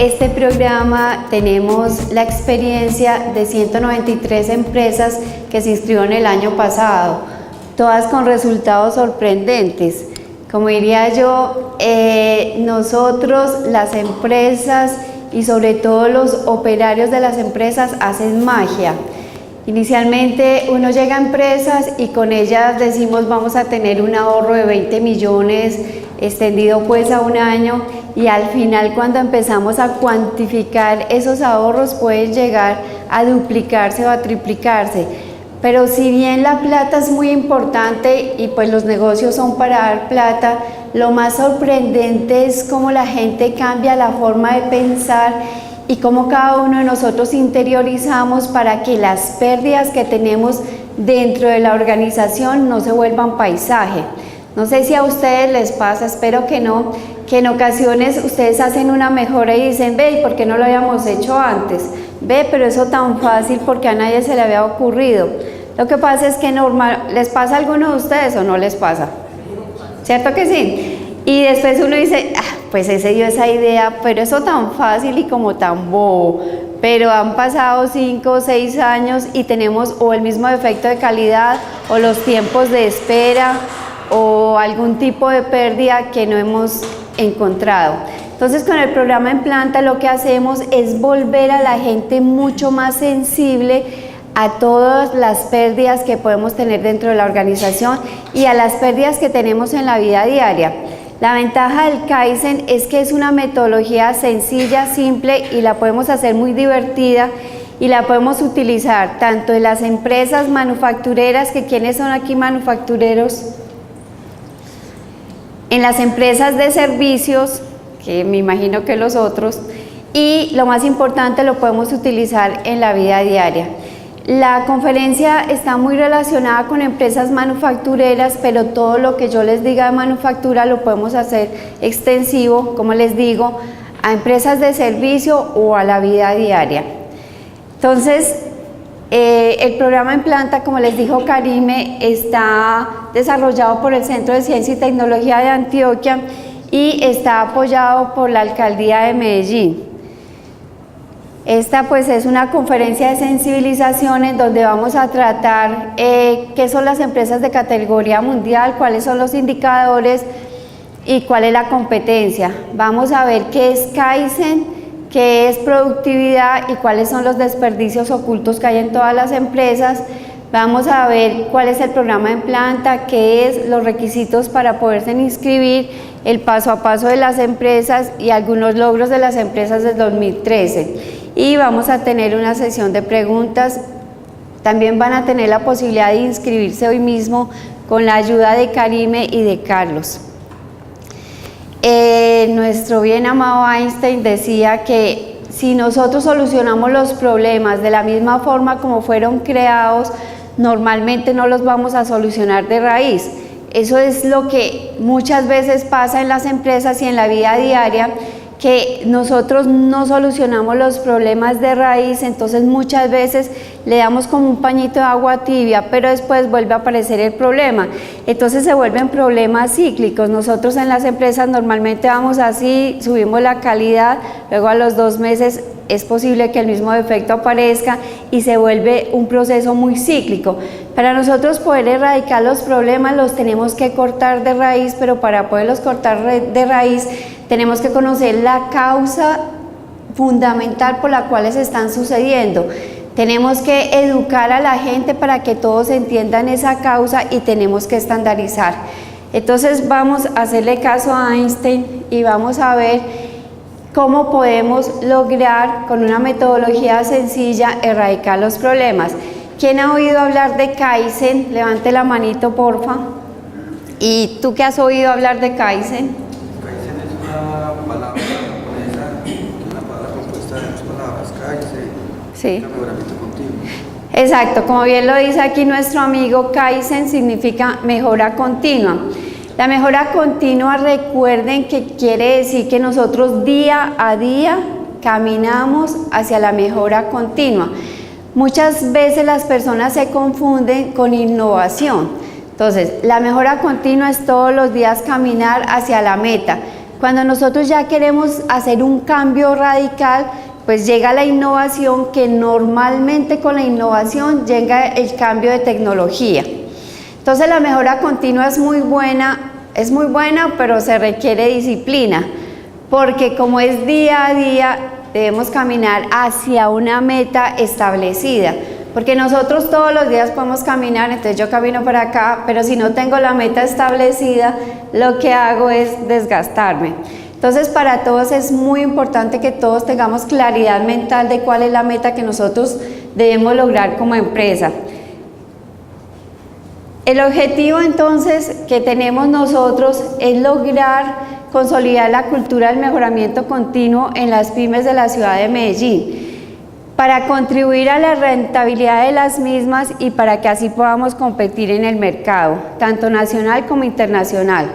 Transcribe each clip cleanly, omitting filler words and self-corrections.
este programa tenemos la experiencia de 193 empresas que se inscribieron el año pasado, todas con resultados sorprendentes. Como diría yo, nosotros, las empresas y sobre todo los operarios de las empresas hacen magia. Inicialmente uno llega a empresas y con ellas decimos vamos a tener un ahorro de 20 millones extendido pues a un año, y al final cuando empezamos a cuantificar esos ahorros pueden llegar a duplicarse o a triplicarse. Pero si bien la plata es muy importante y pues los negocios son para dar plata, lo más sorprendente es cómo la gente cambia la forma de pensar y cómo cada uno de nosotros interiorizamos para que las pérdidas que tenemos dentro de la organización no se vuelvan paisaje. No sé si a ustedes les pasa, espero que no, que en ocasiones ustedes hacen una mejora y dicen, ve, ¿y por qué no lo habíamos hecho antes? Ve, pero eso tan fácil porque a nadie se le había ocurrido. Lo que pasa es que ¿les pasa a alguno de ustedes o no les pasa? ¿Cierto que sí? Y después uno dice, pues ese dio esa idea, pero eso tan fácil y como tan bobo. Pero han pasado 5 o 6 años y tenemos o el mismo defecto de calidad o los tiempos de espera o algún tipo de pérdida que no hemos encontrado. Entonces con el programa En Planta lo que hacemos es volver a la gente mucho más sensible a todas las pérdidas que podemos tener dentro de la organización y a las pérdidas que tenemos en la vida diaria. La ventaja del Kaizen es que es una metodología sencilla, simple y la podemos hacer muy divertida y la podemos utilizar tanto en las empresas manufactureras, que ¿quiénes son aquí manufactureros? En las empresas de servicios, que me imagino que los otros, y lo más importante lo podemos utilizar en la vida diaria. La conferencia está muy relacionada con empresas manufactureras, pero todo lo que yo les diga de manufactura lo podemos hacer extensivo, como les digo, a empresas de servicio o a la vida diaria. Entonces, el programa En Planta, como les dijo Karime, está desarrollado por el Centro de Ciencia y Tecnología de Antioquia y está apoyado por la Alcaldía de Medellín. Esta pues es una conferencia de sensibilización en donde vamos a tratar qué son las empresas de categoría mundial, cuáles son los indicadores y cuál es la competencia. Vamos a ver qué es Kaizen, qué es productividad y cuáles son los desperdicios ocultos que hay en todas las empresas. Vamos a ver cuál es el programa En Planta, qué es los requisitos para poderse inscribir, el paso a paso de las empresas y algunos logros de las empresas del 2013. Y vamos a tener una sesión de preguntas. También van a tener la posibilidad de inscribirse hoy mismo con la ayuda de Karime y de Carlos. Nuestro bien amado Einstein decía que si nosotros solucionamos los problemas de la misma forma como fueron creados, normalmente no los vamos a solucionar de raíz. Eso es lo que muchas veces pasa en las empresas y en la vida diaria, que nosotros no solucionamos los problemas de raíz, entonces muchas veces le damos como un pañito de agua tibia, pero después vuelve a aparecer el problema. Entonces se vuelven problemas cíclicos. Nosotros en las empresas normalmente vamos así, subimos la calidad, luego a los 2 meses es posible que el mismo defecto aparezca y se vuelve un proceso muy cíclico. Para nosotros poder erradicar los problemas los tenemos que cortar de raíz, pero para poderlos cortar de raíz tenemos que conocer la causa fundamental por la cual se están sucediendo. Tenemos que educar a la gente para que todos entiendan esa causa y tenemos que estandarizar. Entonces vamos a hacerle caso a Einstein y vamos a ver cómo podemos lograr con una metodología sencilla erradicar los problemas. ¿Quién ha oído hablar de Kaizen? Levante la manito, porfa. ¿Y tú qué has oído hablar de Kaizen? Kaizen es una palabra japonesa, una palabra compuesta de 2 palabras, Kaizen, Sí. mejoramiento continuo. Exacto, como bien lo dice aquí nuestro amigo, Kaizen significa mejora continua. La mejora continua, recuerden que quiere decir que nosotros día a día caminamos hacia la mejora continua. Muchas veces las personas se confunden con innovación. Entonces, la mejora continua es todos los días caminar hacia la meta. Cuando nosotros ya queremos hacer un cambio radical, pues llega la innovación, que normalmente con la innovación llega el cambio de tecnología. Entonces la mejora continua es muy buena, pero se requiere disciplina, porque como es día a día, debemos caminar hacia una meta establecida, porque nosotros todos los días podemos caminar, entonces yo camino para acá, pero si no tengo la meta establecida, lo que hago es desgastarme. Entonces para todos es muy importante que todos tengamos claridad mental de cuál es la meta que nosotros debemos lograr como empresa. El objetivo entonces que tenemos nosotros es lograr consolidar la cultura del mejoramiento continuo en las pymes de la ciudad de Medellín, para contribuir a la rentabilidad de las mismas y para que así podamos competir en el mercado, tanto nacional como internacional.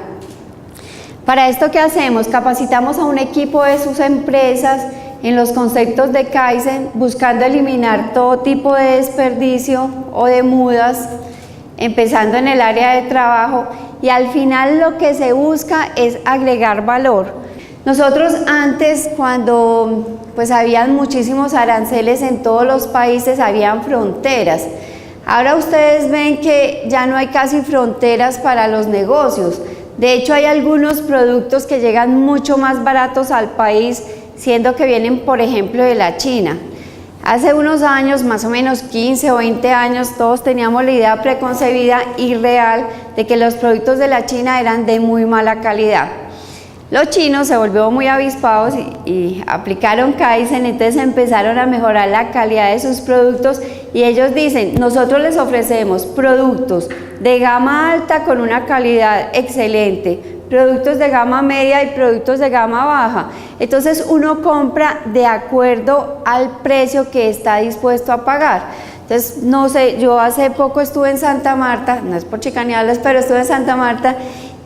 Para esto, ¿qué hacemos? Capacitamos a un equipo de sus empresas en los conceptos de Kaizen, buscando eliminar todo tipo de desperdicio o de mudas, empezando en el área de trabajo, y al final lo que se busca es agregar valor. Nosotros antes, cuando pues habían muchísimos aranceles en todos los países, habían fronteras. Ahora ustedes ven que ya no hay casi fronteras para los negocios. De hecho, hay algunos productos que llegan mucho más baratos al país, siendo que vienen, por ejemplo, de la China. Hace unos años, más o menos 15 o 20 años, todos teníamos la idea preconcebida y real de que los productos de la China eran de muy mala calidad. Los chinos se volvieron muy avispados y aplicaron Kaizen, entonces empezaron a mejorar la calidad de sus productos, y ellos dicen: nosotros les ofrecemos productos de gama alta con una calidad excelente, productos de gama media y productos de gama baja. Entonces uno compra de acuerdo al precio que está dispuesto a pagar. Entonces, no sé, yo hace poco estuve en Santa Marta, no es por chicanearles, pero estuve en Santa Marta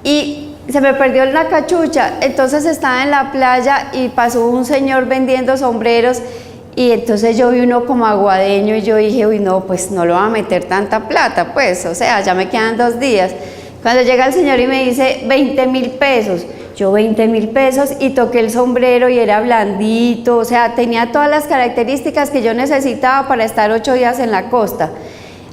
y se me perdió la cachucha. Entonces estaba en la playa y pasó un señor vendiendo sombreros, y entonces yo vi uno como aguadeño y yo dije: uy, no, pues no lo va a meter tanta plata, pues, o sea, ya me quedan 2 días. Cuando llega el señor y me dice 20.000 pesos, yo 20.000 pesos, y toqué el sombrero y era blandito, o sea, tenía todas las características que yo necesitaba para estar 8 días en la costa.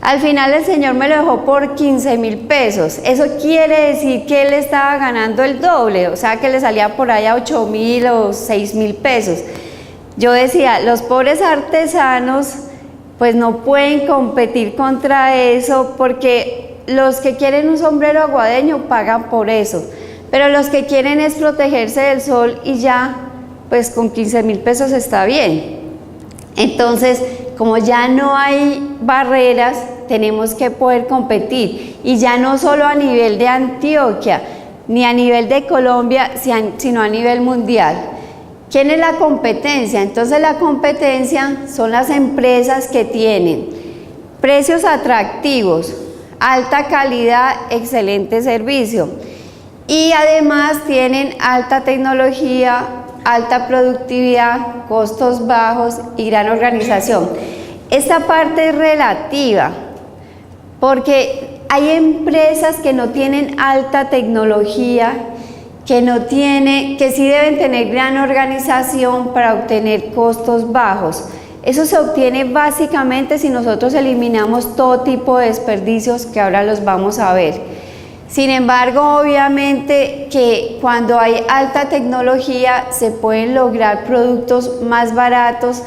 Al final el señor me lo dejó por 15.000 pesos. Eso quiere decir que él estaba ganando el doble, o sea que le salía por ahí a 8.000 o 6.000 pesos. Yo decía, los pobres artesanos pues no pueden competir contra eso, porque los que quieren un sombrero aguadeño pagan por eso, pero los que quieren es protegerse del sol y ya, pues con 15.000 pesos está bien. Entonces, como ya no hay barreras, tenemos que poder competir, y ya no solo a nivel de Antioquia, ni a nivel de Colombia, sino a nivel mundial. ¿Quién es la competencia? Entonces la competencia son las empresas que tienen precios atractivos, alta calidad, excelente servicio, y además tienen alta tecnología, alta productividad, costos bajos y gran organización. Esta parte es relativa, porque hay empresas que no tienen alta tecnología, que sí deben tener gran organización para obtener costos bajos. Eso se obtiene básicamente si nosotros eliminamos todo tipo de desperdicios, que ahora los vamos a ver. Sin embargo, obviamente que cuando hay alta tecnología se pueden lograr productos más baratos.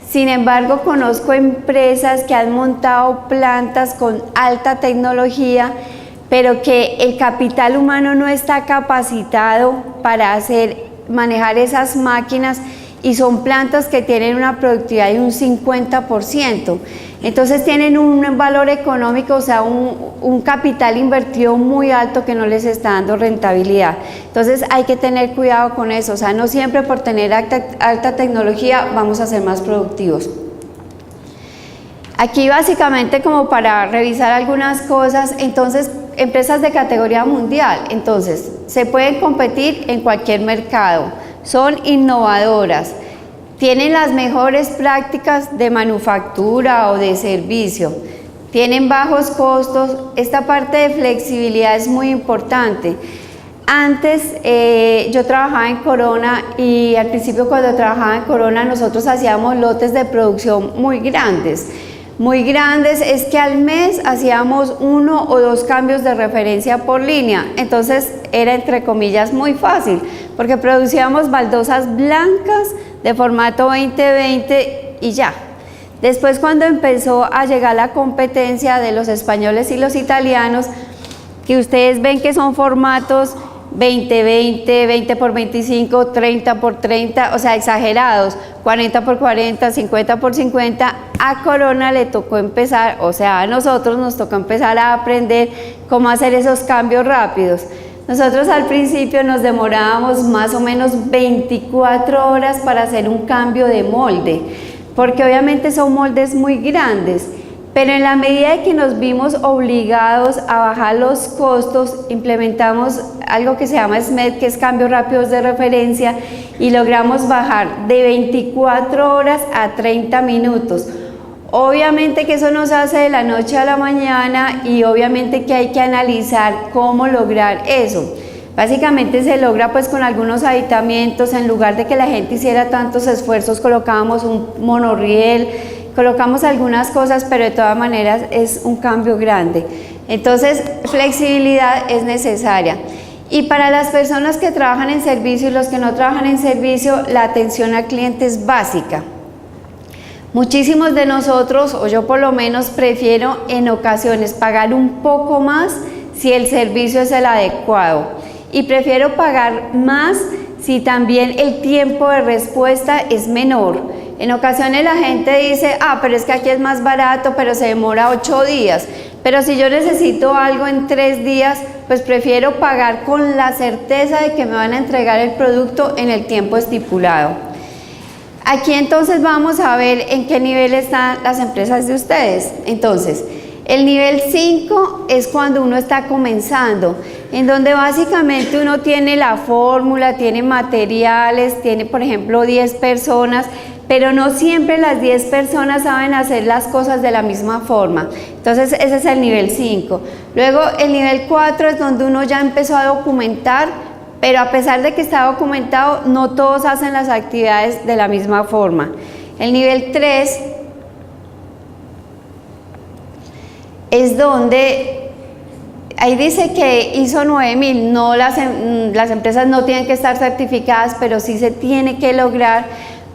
Sin embargo, conozco empresas que han montado plantas con alta tecnología, pero que el capital humano no está capacitado para manejar esas máquinas, y son plantas que tienen una productividad de un 50%. Entonces tienen un valor económico, o sea, un capital invertido muy alto que no les está dando rentabilidad. Entonces hay que tener cuidado con eso, o sea, no siempre por tener alta tecnología vamos a ser más productivos. Aquí básicamente como para revisar algunas cosas. Entonces, empresas de categoría mundial, entonces se pueden competir en cualquier mercado, son innovadoras, tienen las mejores prácticas de manufactura o de servicio, tienen bajos costos. Esta parte de flexibilidad es muy importante. Antes yo trabajaba en Corona y al principio cuando trabajaba en Corona nosotros hacíamos lotes de producción muy grandes. Muy grandes es que al mes hacíamos 1 o 2 cambios de referencia por línea, entonces era entre comillas muy fácil porque producíamos baldosas blancas de formato 20-20 y ya. Después cuando empezó a llegar la competencia de los españoles y los italianos, que ustedes ven que son formatos 20-20, 20x25, 30x30, o sea, exagerados, 40x40, 50x50, a Corona le tocó empezar, o sea, a nosotros nos tocó empezar a aprender cómo hacer esos cambios rápidos. Nosotros al principio nos demorábamos más o menos 24 horas para hacer un cambio de molde, porque obviamente son moldes muy grandes. Pero en la medida de que nos vimos obligados a bajar los costos, implementamos algo que se llama SMED, que es cambios rápidos de referencia, y logramos bajar de 24 horas a 30 minutos. Obviamente que eso no se hace de la noche a la mañana y obviamente que hay que analizar cómo lograr eso. Básicamente se logra pues con algunos aditamientos. En lugar de que la gente hiciera tantos esfuerzos, colocábamos un monorriel, colocamos algunas cosas, pero de todas maneras es un cambio grande. Entonces, flexibilidad es necesaria. Y para las personas que trabajan en servicio y los que no trabajan en servicio, la atención al cliente es básica. Muchísimos de nosotros, o yo por lo menos, prefiero en ocasiones pagar un poco más si el servicio es el adecuado. Y prefiero pagar más si también el tiempo de respuesta es menor. En ocasiones la gente dice, pero es que aquí es más barato, pero se demora 8 días. Pero si yo necesito algo en 3 días, pues prefiero pagar con la certeza de que me van a entregar el producto en el tiempo estipulado. Aquí entonces vamos a ver en qué nivel están las empresas de ustedes. Entonces, el nivel 5 es cuando uno está comenzando, en donde básicamente uno tiene la fórmula, tiene materiales, tiene por ejemplo 10 personas, pero no siempre las 10 personas saben hacer las cosas de la misma forma. Entonces ese es el nivel 5. Luego el nivel 4 es donde uno ya empezó a documentar, pero a pesar de que está documentado, no todos hacen las actividades de la misma forma. El nivel 3 es donde, ahí dice que ISO 9000, no las empresas no tienen que estar certificadas, pero sí se tiene que lograr.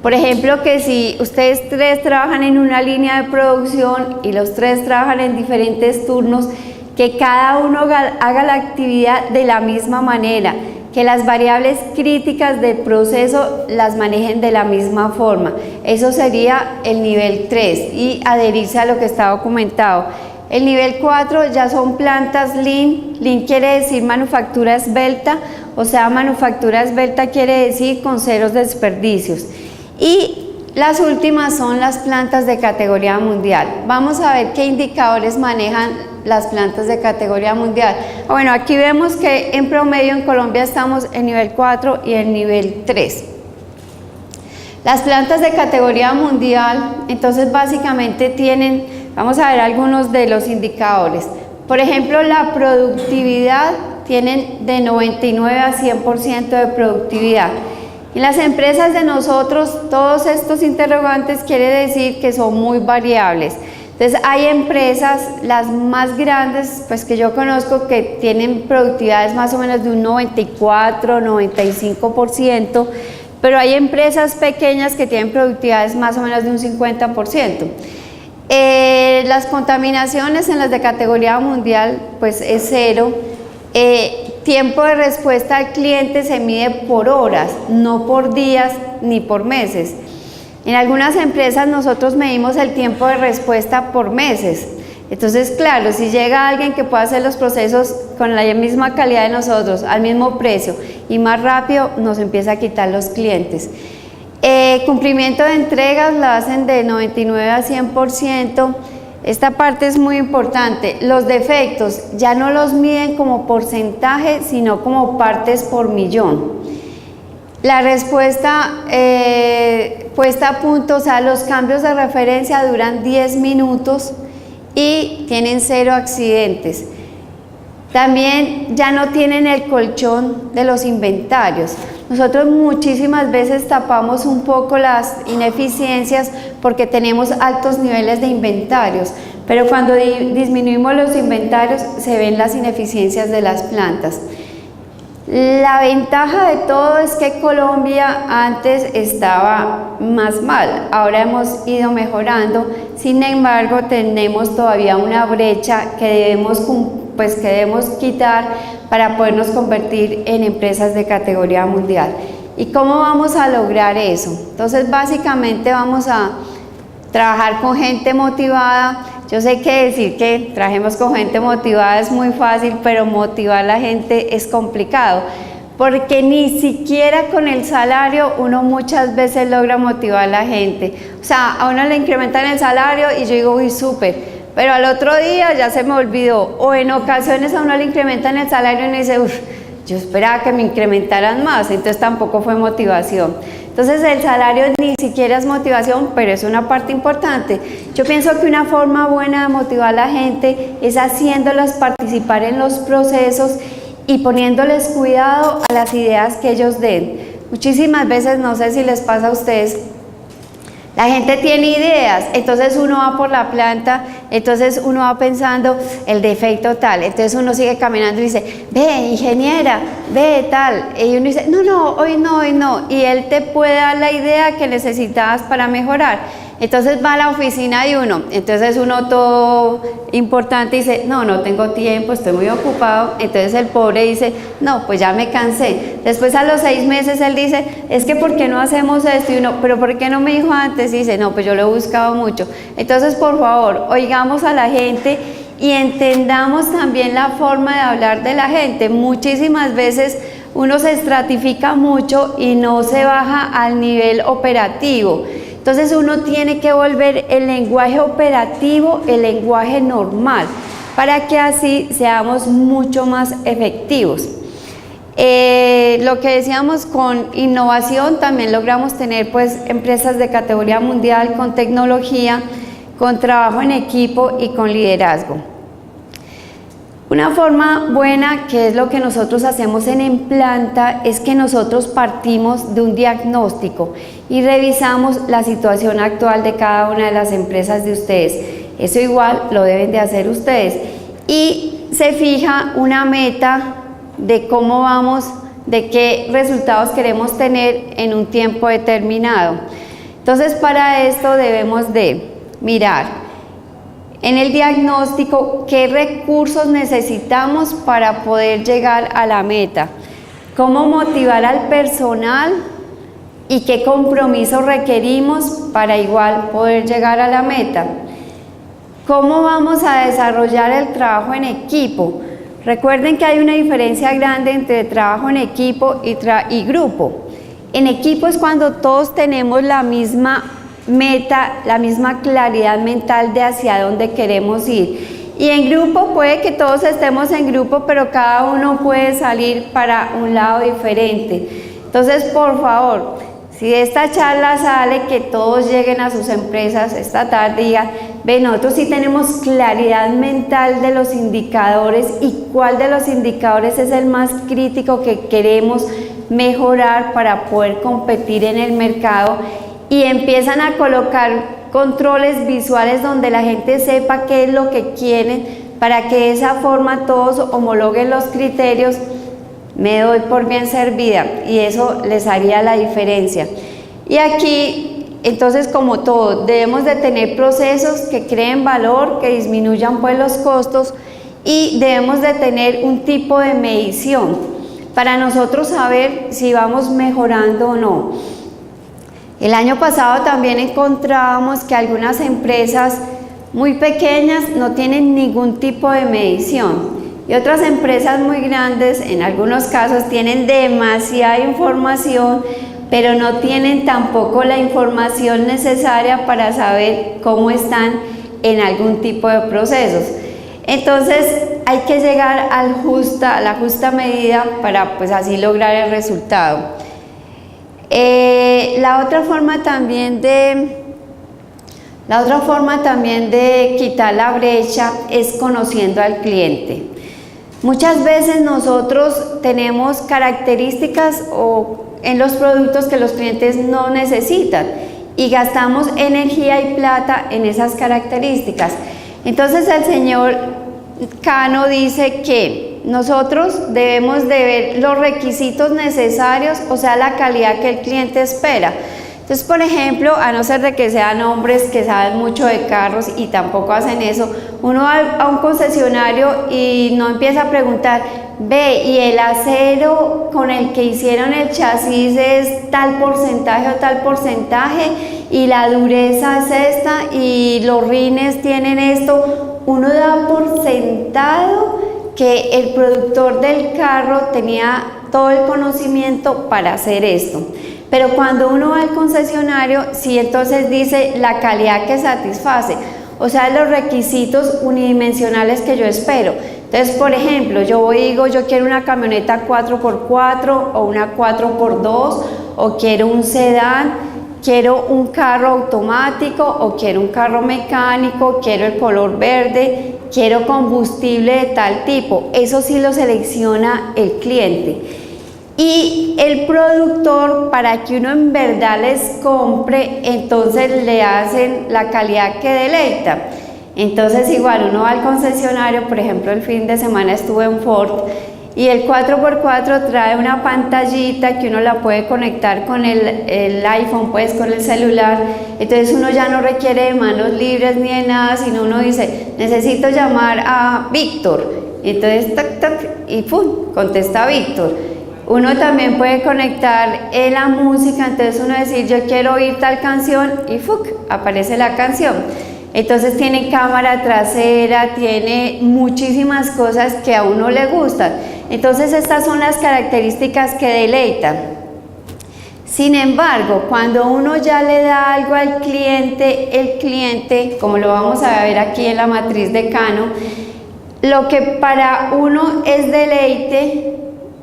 Por ejemplo, que si ustedes 3 trabajan en una línea de producción y los 3 trabajan en diferentes turnos, que cada uno haga la actividad de la misma manera, que las variables críticas del proceso las manejen de la misma forma. Eso sería el nivel 3 y adherirse a lo que está documentado. El nivel 4 ya son plantas Lean. Lean quiere decir manufactura esbelta, o sea, manufactura esbelta quiere decir con ceros desperdicios. Y las últimas son las plantas de categoría mundial. Vamos a ver qué indicadores manejan las plantas de categoría mundial. Bueno, aquí vemos que en promedio en Colombia estamos en nivel 4 y en nivel 3. Las plantas de categoría mundial, entonces básicamente tienen, vamos a ver algunos de los indicadores. Por ejemplo, la productividad, tienen de 99 a 100% de productividad. En las empresas de nosotros, todos estos interrogantes quiere decir que son muy variables. Entonces hay empresas, las más grandes pues que yo conozco, que tienen productividades más o menos de un 94, 95%, pero hay empresas pequeñas que tienen productividades más o menos de un 50%. Las contaminaciones en las de categoría mundial pues es 0. Tiempo de respuesta al cliente se mide por horas, no por días ni por meses. En algunas empresas nosotros medimos el tiempo de respuesta por meses. Entonces, claro, si llega alguien que pueda hacer los procesos con la misma calidad de nosotros, al mismo precio y más rápido, nos empieza a quitar los clientes. Cumplimiento de entregas lo hacen de 99 a 100%. Esta parte es muy importante. Los defectos ya no los miden como porcentaje, sino como partes por millón. La respuesta puesta a punto, o sea, los cambios de referencia duran 10 minutos y tienen 0 accidentes. También ya no tienen el colchón de los inventarios. Nosotros muchísimas veces tapamos un poco las ineficiencias porque tenemos altos niveles de inventarios, pero cuando disminuimos los inventarios se ven las ineficiencias de las plantas. La ventaja de todo es que Colombia antes estaba más mal, ahora hemos ido mejorando, sin embargo tenemos todavía una brecha que debemos quitar para podernos convertir en empresas de categoría mundial. ¿Y cómo vamos a lograr eso? Entonces básicamente vamos a trabajar con gente motivada. Yo sé que decir que trabajemos con gente motivada es muy fácil, pero motivar a la gente es complicado, porque ni siquiera con el salario uno muchas veces logra motivar a la gente. O sea, a uno le incrementan el salario y yo digo, uy, súper, pero al otro día ya se me olvidó, o en ocasiones a uno le incrementan el salario y uno dice, uff, yo esperaba que me incrementaran más, entonces tampoco fue motivación. Entonces el salario ni siquiera es motivación, pero es una parte importante. Yo pienso que una forma buena de motivar a la gente es haciéndolas participar en los procesos y poniéndoles cuidado a las ideas que ellos den. Muchísimas veces, no sé si les pasa a ustedes, la gente tiene ideas, entonces uno va por la planta, entonces uno va pensando el defecto tal, entonces uno sigue caminando y dice, ve ingeniera, ve tal, y uno dice, no, hoy no, y él te puede dar la idea que necesitabas para mejorar. Entonces va a la oficina de uno, entonces uno todo importante dice, no tengo tiempo, estoy muy ocupado, entonces el pobre dice, no, pues ya me cansé. Después a los 6 meses él dice, es que ¿por qué no hacemos esto? Y uno, pero ¿por qué no me dijo antes? Y dice, no, pues yo lo he buscado mucho. Entonces, por favor, oigamos a la gente y entendamos también la forma de hablar de la gente. Muchísimas veces uno se estratifica mucho y no se baja al nivel operativo. Entonces uno tiene que volver el lenguaje operativo, el lenguaje normal, para que así seamos mucho más efectivos. Lo que decíamos con innovación, también logramos tener pues empresas de categoría mundial con tecnología, con trabajo en equipo y con liderazgo. Una forma buena, que es lo que nosotros hacemos en planta, es que nosotros partimos de un diagnóstico y revisamos la situación actual de cada una de las empresas de ustedes. Eso igual lo deben de hacer ustedes. Y se fija una meta de cómo vamos, de qué resultados queremos tener en un tiempo determinado. Entonces, para esto debemos de mirar en el diagnóstico qué recursos necesitamos para poder llegar a la meta, cómo motivar al personal y qué compromisos requerimos para igual poder llegar a la meta, cómo vamos a desarrollar el trabajo en equipo. Recuerden que hay una diferencia grande entre trabajo en equipo y grupo. En equipo es cuando todos tenemos la misma meta, la misma claridad mental de hacia dónde queremos ir. Y en grupo puede que todos estemos en grupo, pero cada uno puede salir para un lado diferente. Entonces, por favor, si de esta charla sale que todos lleguen a sus empresas esta tarde y digan, ve, nosotros sí tenemos claridad mental de los indicadores y cuál de los indicadores es el más crítico que queremos mejorar para poder competir en el mercado, y empiezan a colocar controles visuales donde la gente sepa qué es lo que quieren, para que de esa forma todos homologuen los criterios, me doy por bien servida, y eso les haría la diferencia. Y aquí, entonces, como todo, debemos de tener procesos que creen valor, que disminuyan pues los costos, y debemos de tener un tipo de medición para nosotros saber si vamos mejorando o no. El año pasado también encontrábamos que algunas empresas muy pequeñas no tienen ningún tipo de medición, y otras empresas muy grandes en algunos casos tienen demasiada información, pero no tienen tampoco la información necesaria para saber cómo están en algún tipo de procesos. Entonces hay que llegar a la justa medida para pues así lograr el resultado. La otra forma también de quitar la brecha es conociendo al cliente. Muchas veces nosotros tenemos características en los productos que los clientes no necesitan y gastamos energía y plata en esas características. Entonces el señor Cano dice que nosotros debemos de ver los requisitos necesarios, o sea, la calidad que el cliente espera. Entonces, por ejemplo, a no ser de que sean hombres que saben mucho de carros y tampoco hacen eso, uno va a un concesionario y no empieza a preguntar, ve, y el acero con el que hicieron el chasis es tal porcentaje o tal porcentaje, y la dureza es esta, y los rines tienen esto. Uno da por sentado que el productor del carro tenía todo el conocimiento para hacer esto. Pero cuando uno va al concesionario, sí, entonces dice la calidad que satisface, o sea, los requisitos unidimensionales que yo espero. Entonces, por ejemplo, yo voy y digo, yo quiero una camioneta 4x4 o una 4x2, o quiero un sedán, quiero un carro automático o quiero un carro mecánico, quiero el color verde, quiero combustible de tal tipo. Eso sí lo selecciona el cliente. Y el productor, para que uno en verdad les compre, entonces le hacen la calidad que deleita. Entonces igual uno va al concesionario, por ejemplo el fin de semana estuve en Ford, y el 4x4 trae una pantallita que uno la puede conectar con el iPhone, pues con el celular. Entonces uno ya no requiere de manos libres ni de nada, sino uno dice, necesito llamar a Víctor. Entonces tac tac y ¡pum!, contesta Víctor. Uno también puede conectar la música, entonces uno decir yo quiero oír tal canción y ¡fuc!, aparece la canción. Entonces tiene cámara trasera, tiene muchísimas cosas que a uno le gustan. Entonces estas son las características que deleitan. Sin embargo, cuando uno ya le da algo al cliente, el cliente, como lo vamos a ver aquí en la matriz de Cano, lo que para uno es deleite,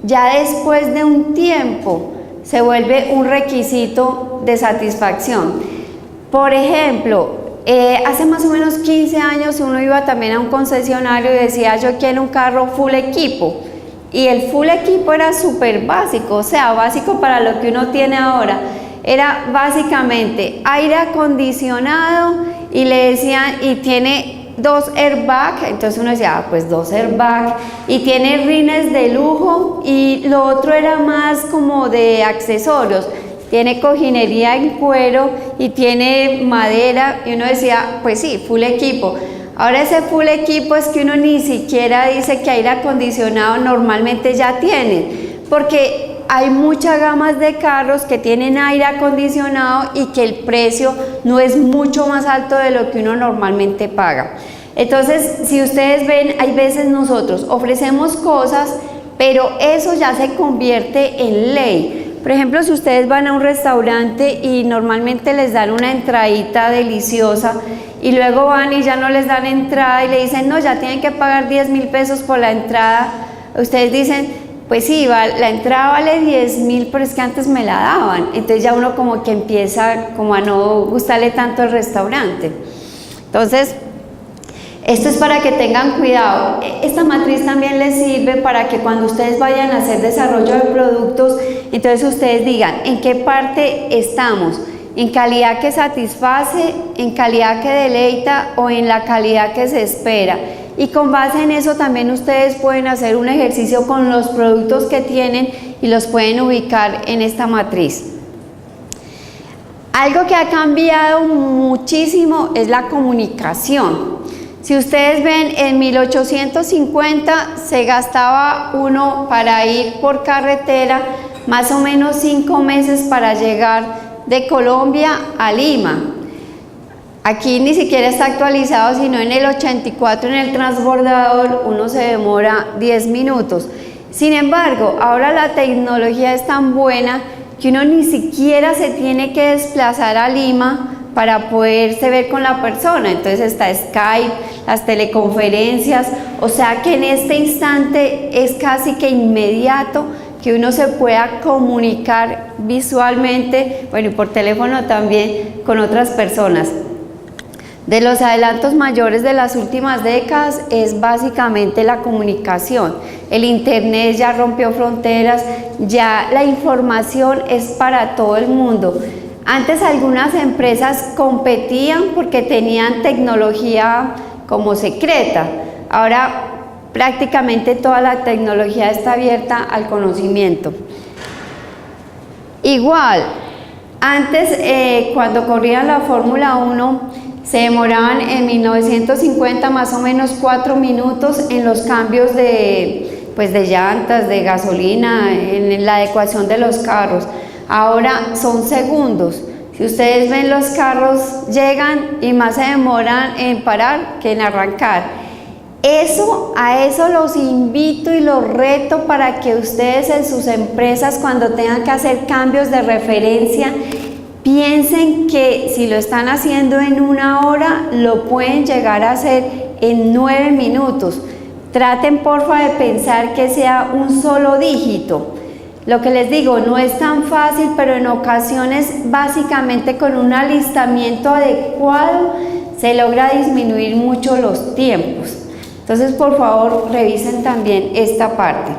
ya después de un tiempo se vuelve un requisito de satisfacción. Por ejemplo, hace más o menos 15 años uno iba también a un concesionario y decía yo quiero un carro full equipo, y el full equipo era súper básico, o sea, básico para lo que uno tiene ahora. Era básicamente aire acondicionado, y le decían, y tiene 2 airbags, entonces uno decía, pues 2 airbags, y tiene rines de lujo, y lo otro era más como de accesorios, tiene cojinería en cuero y tiene madera, y uno decía, pues sí, full equipo. Ahora ese full equipo es que uno ni siquiera dice que aire acondicionado normalmente ya tiene, porque hay muchas gamas de carros que tienen aire acondicionado y que el precio no es mucho más alto de lo que uno normalmente paga. Entonces, si ustedes ven, hay veces nosotros ofrecemos cosas, pero eso ya se convierte en ley. Por ejemplo, si ustedes van a un restaurante y normalmente les dan una entradita deliciosa, y luego van y ya no les dan entrada y le dicen, no, ya tienen que pagar 10.000 pesos por la entrada, ustedes dicen, pues sí, la entrada vale 10.000, pero es que antes me la daban. Entonces ya uno como que empieza como a no gustarle tanto el restaurante. Entonces, esto es para que tengan cuidado. Esta matriz también les sirve para que cuando ustedes vayan a hacer desarrollo de productos, entonces ustedes digan en qué parte estamos, en calidad que satisface, en calidad que deleita o en la calidad que se espera. Y con base en eso también ustedes pueden hacer un ejercicio con los productos que tienen y los pueden ubicar en esta matriz. Algo que ha cambiado muchísimo es la comunicación. Si ustedes ven, en 1850 se gastaba uno para ir por carretera más o menos 5 meses para llegar de Colombia a Lima. Aquí ni siquiera está actualizado, sino en el 84 en el transbordador uno se demora 10 minutos. Sin embargo, ahora la tecnología es tan buena que uno ni siquiera se tiene que desplazar a Lima para poderse ver con la persona. Entonces está Skype, las teleconferencias, o sea que en este instante es casi que inmediato que uno se pueda comunicar visualmente, bueno, y por teléfono también, con otras personas. De los adelantos mayores de las últimas décadas es básicamente la comunicación. El internet ya rompió fronteras, ya la información es para todo el mundo. Antes algunas empresas competían porque tenían tecnología como secreta. Ahora prácticamente toda la tecnología está abierta al conocimiento. Igual, antes cuando corrían la Fórmula 1, se demoraban en 1950 más o menos 4 minutos en los cambios de llantas, de gasolina, en la adecuación de los carros. Ahora son segundos. Si ustedes ven, los carros llegan y más se demoran en parar que en arrancar. A eso los invito y los reto para que ustedes en sus empresas, cuando tengan que hacer cambios de referencia, piensen que si lo están haciendo en 1 hora, lo pueden llegar a hacer en 9 minutos. Traten porfa de pensar que sea un solo dígito. Lo que les digo, no es tan fácil, pero en ocasiones básicamente con un alistamiento adecuado se logra disminuir mucho los tiempos. Entonces, por favor, revisen también esta parte.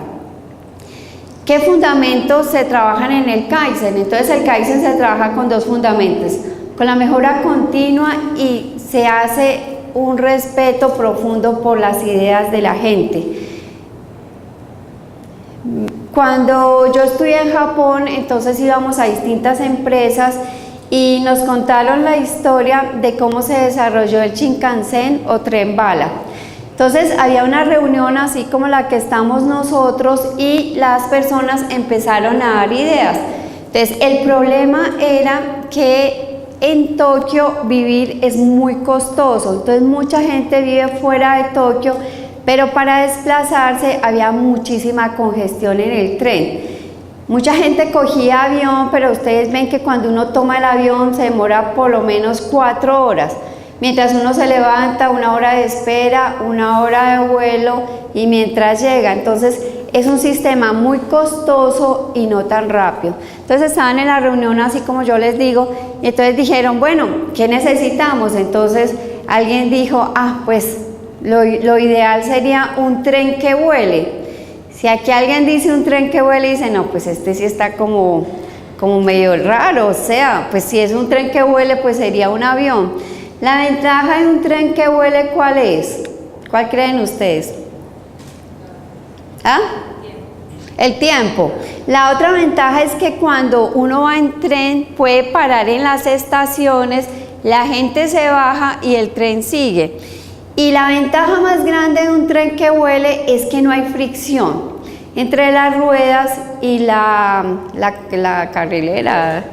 ¿Qué fundamentos se trabajan en el Kaizen? Entonces el Kaizen se trabaja con 2 fundamentos, con la mejora continua y se hace un respeto profundo por las ideas de la gente. Cuando yo estudié en Japón, entonces íbamos a distintas empresas y nos contaron la historia de cómo se desarrolló el Shinkansen o tren bala. Entonces había una reunión así como la que estamos nosotros y las personas empezaron a dar ideas. Entonces el problema era que en Tokio vivir es muy costoso, entonces mucha gente vive fuera de Tokio, pero para desplazarse había muchísima congestión en el tren. Mucha gente cogía avión, pero ustedes ven que cuando uno toma el avión se demora por lo menos 4 horas. Mientras uno se levanta, 1 hora de espera, 1 hora de vuelo y mientras llega. Entonces es un sistema muy costoso y no tan rápido. Entonces estaban en la reunión así como yo les digo y entonces dijeron, bueno, ¿qué necesitamos? Entonces alguien dijo, pues lo ideal sería un tren que vuele. Si aquí alguien dice un tren que vuele, dice, no, pues este sí está como medio raro, o sea, pues si es un tren que vuele, pues sería un avión. La ventaja de un tren que vuele, ¿cuál es? ¿Cuál creen ustedes? ¿Ah? El tiempo. La otra ventaja es que cuando uno va en tren puede parar en las estaciones, la gente se baja y el tren sigue. Y la ventaja más grande de un tren que vuele es que no hay fricción entre las ruedas y la carrilera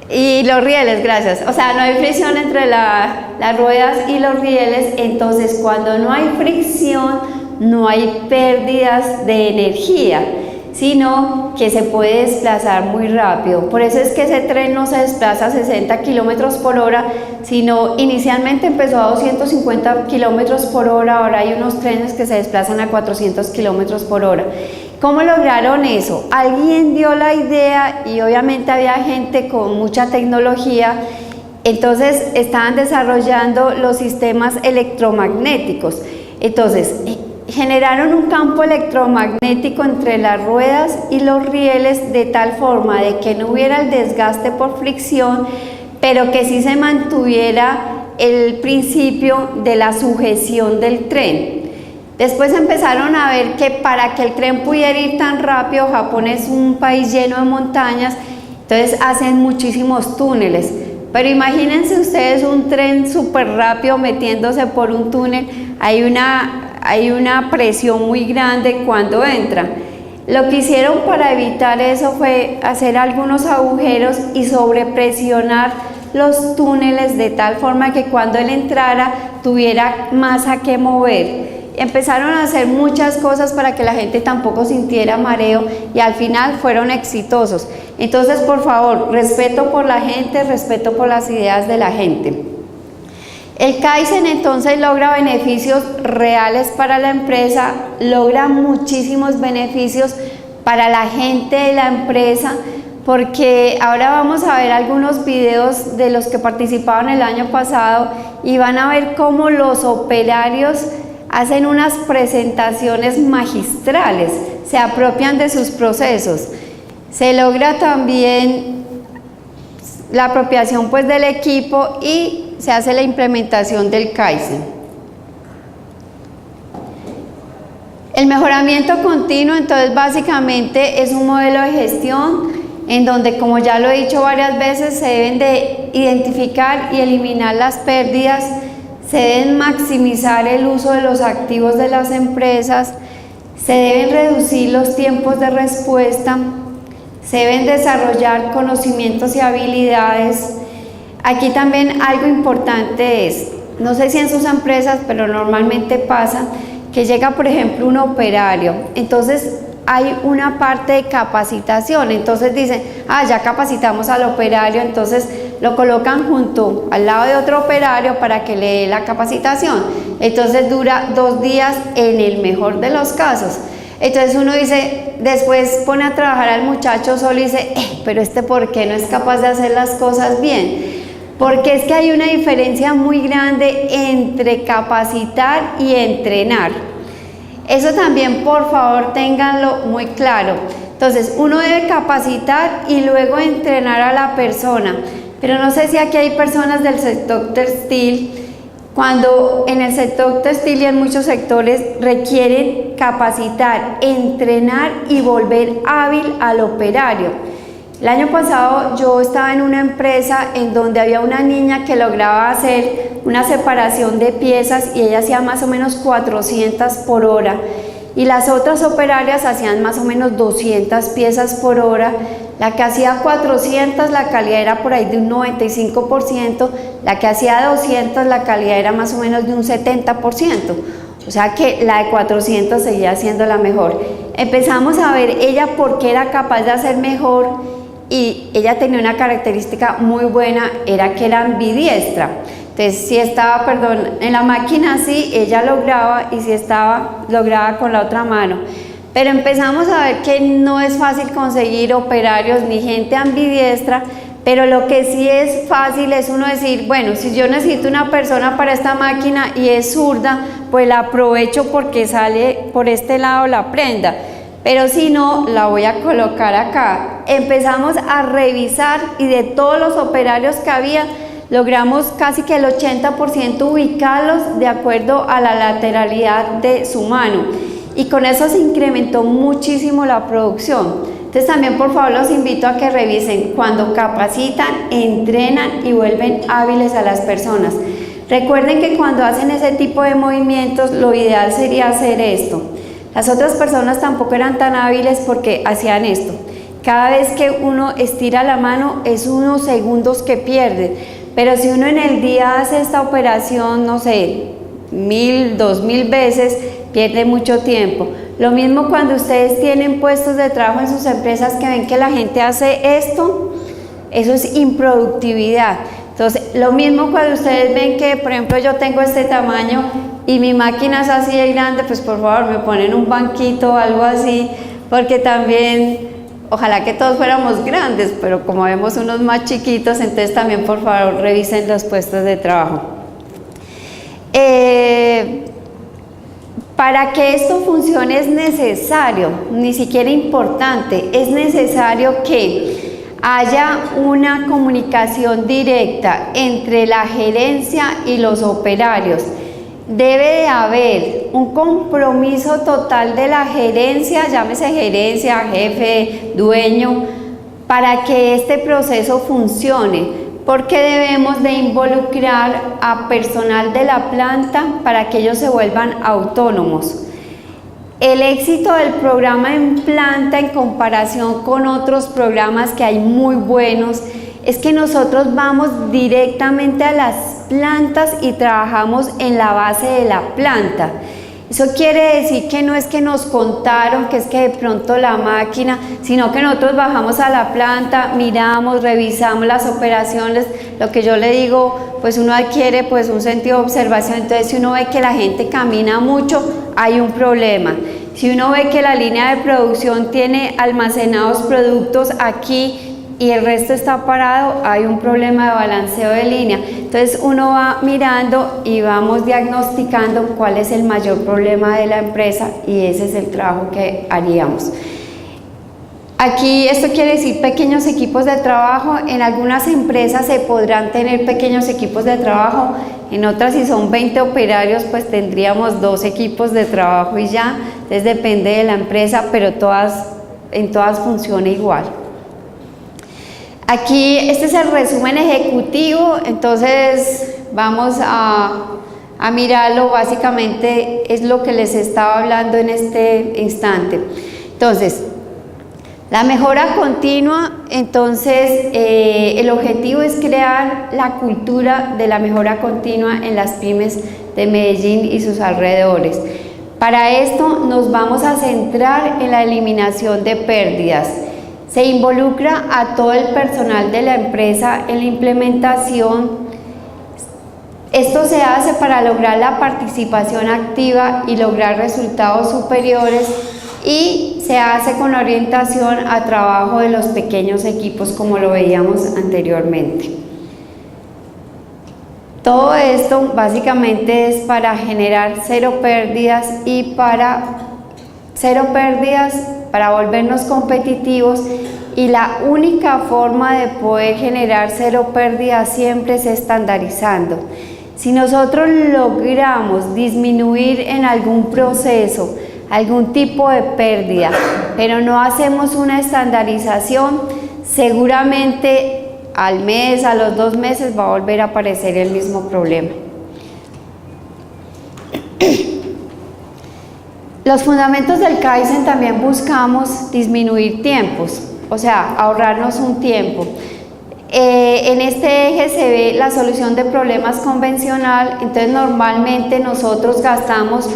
y los rieles, gracias. O sea, no hay fricción entre las ruedas y los rieles, entonces cuando no hay fricción no hay pérdidas de energía, sino que se puede desplazar muy rápido. Por eso es que ese tren no se desplaza a 60 kilómetros por hora, sino inicialmente empezó a 250 kilómetros por hora, ahora hay unos trenes que se desplazan a 400 kilómetros por hora. ¿Cómo lograron eso? Alguien dio la idea y obviamente había gente con mucha tecnología, entonces estaban desarrollando los sistemas electromagnéticos. Entonces, generaron un campo electromagnético entre las ruedas y los rieles de tal forma de que no hubiera el desgaste por fricción, pero que sí se mantuviera el principio de la sujeción del tren. Después empezaron a ver que para que el tren pudiera ir tan rápido, Japón es un país lleno de montañas, entonces hacen muchísimos túneles. Pero imagínense ustedes un tren súper rápido metiéndose por un túnel, hay una presión muy grande cuando entra. Lo que hicieron para evitar eso fue hacer algunos agujeros y sobrepresionar los túneles de tal forma que cuando él entrara tuviera masa que mover. Empezaron a hacer muchas cosas para que la gente tampoco sintiera mareo y al final fueron exitosos. Entonces, por favor, respeto por la gente, respeto por las ideas de la gente. El Kaizen entonces logra beneficios reales para la empresa, logra muchísimos beneficios para la gente de la empresa, porque ahora vamos a ver algunos videos de los que participaron el año pasado y van a ver cómo los operarios hacen unas presentaciones magistrales, se apropian de sus procesos. Se logra también la apropiación pues del equipo y se hace la implementación del Kaizen. El mejoramiento continuo, entonces básicamente es un modelo de gestión en donde, como ya lo he dicho varias veces, se deben de identificar y eliminar las pérdidas, se deben maximizar el uso de los activos de las empresas, se deben reducir los tiempos de respuesta, se deben desarrollar conocimientos y habilidades. Aquí también algo importante es, no sé si en sus empresas, pero normalmente pasa, que llega por ejemplo un operario, entonces hay una parte de capacitación, entonces dicen, ya capacitamos al operario, entonces lo colocan junto al lado de otro operario para que le dé la capacitación, entonces dura 2 días en el mejor de los casos. Entonces uno dice, después pone a trabajar al muchacho solo y dice, pero ¿por qué no es capaz de hacer las cosas bien? Porque es que hay una diferencia muy grande entre capacitar y entrenar. Eso también, por favor, ténganlo muy claro. Entonces, uno debe capacitar y luego entrenar a la persona. Pero no sé si aquí hay personas del sector textil, cuando en el sector textil y en muchos sectores requieren capacitar, entrenar y volver hábil al operario. El año pasado yo estaba en una empresa en donde había una niña que lograba hacer una separación de piezas y ella hacía más o menos 400 por hora y las otras operarias hacían más o menos 200 piezas por hora. La que hacía 400 la calidad era por ahí de un 95%, la que hacía 200 la calidad era más o menos de un 70%. O sea que la de 400 seguía siendo la mejor. Empezamos a ver ella por qué era capaz de hacer mejor. Y ella tenía una característica muy buena, era que era ambidiestra. Entonces, si estaba, en la máquina así, ella lograba, y si estaba, lograba con la otra mano. Pero empezamos a ver que no es fácil conseguir operarios ni gente ambidiestra, pero lo que sí es fácil es uno decir, bueno, si yo necesito una persona para esta máquina y es zurda, pues la aprovecho porque sale por este lado la prenda. Pero si no, la voy a colocar acá. Empezamos a revisar y de todos los operarios que había, logramos casi que el 80% ubicarlos de acuerdo a la lateralidad de su mano. Y con eso se incrementó muchísimo la producción. Entonces también por favor los invito a que revisen cuando capacitan, entrenan y vuelven hábiles a las personas. Recuerden que cuando hacen ese tipo de movimientos, lo ideal sería hacer esto. Las otras personas tampoco eran tan hábiles porque hacían esto. Cada vez que uno estira la mano es unos segundos que pierde. Pero si uno en el día hace esta operación, no sé, 1000, 2000 veces, pierde mucho tiempo. Lo mismo cuando ustedes tienen puestos de trabajo en sus empresas que ven que la gente hace esto, eso es improductividad. Entonces, lo mismo cuando ustedes ven que, por ejemplo, yo tengo este tamaño y mi máquina es así de grande, pues por favor me ponen un banquito o algo así, porque también, ojalá que todos fuéramos grandes, pero como vemos unos más chiquitos, entonces también por favor revisen los puestos de trabajo. Para que esto funcione es necesario, ni siquiera importante, es necesario que haya una comunicación directa entre la gerencia y los operarios. Debe de haber un compromiso total de la gerencia, llámese gerencia, jefe, dueño, para que este proceso funcione, porque debemos de involucrar a personal de la planta para que ellos se vuelvan autónomos. El éxito del programa en planta en comparación con otros programas que hay muy buenos es que nosotros vamos directamente a las plantas y trabajamos en la base de la planta. Eso quiere decir que no es que nos contaron, que es que de pronto la máquina, sino que nosotros bajamos a la planta, miramos, revisamos las operaciones, lo que yo le digo, pues uno adquiere pues un sentido de observación. Entonces si uno ve que la gente camina mucho, hay un problema. Si uno ve que la línea de producción tiene almacenados productos aquí y el resto está parado, hay un problema de balanceo de línea. Entonces uno va mirando y vamos diagnosticando cuál es el mayor problema de la empresa y ese es el trabajo que haríamos. Aquí esto quiere decir pequeños equipos de trabajo. En algunas empresas se podrán tener pequeños equipos de trabajo, en otras si son 20 operarios pues tendríamos 2 equipos de trabajo y ya, entonces depende de la empresa, pero en todas funciona igual. Aquí este es el resumen ejecutivo, entonces vamos a mirarlo, básicamente es lo que les estaba hablando en este instante. Entonces, la mejora continua, entonces el objetivo es crear la cultura de la mejora continua en las pymes de Medellín y sus alrededores. Para esto nos vamos a centrar en la eliminación de pérdidas. Se involucra a todo el personal de la empresa en la implementación. Esto se hace para lograr la participación activa y lograr resultados superiores, y se hace con orientación a trabajo de los pequeños equipos como lo veíamos anteriormente. Todo esto básicamente es para generar cero pérdidas y para volvernos competitivos, y la única forma de poder generar cero pérdidas siempre es estandarizando. Si nosotros logramos disminuir en algún proceso algún tipo de pérdida, pero no hacemos una estandarización, seguramente al mes, a los 2 meses va a volver a aparecer el mismo problema. Los fundamentos del Kaizen también buscamos disminuir tiempos, o sea, ahorrarnos un tiempo. En este eje se ve la solución de problemas convencional, entonces normalmente nosotros gastamos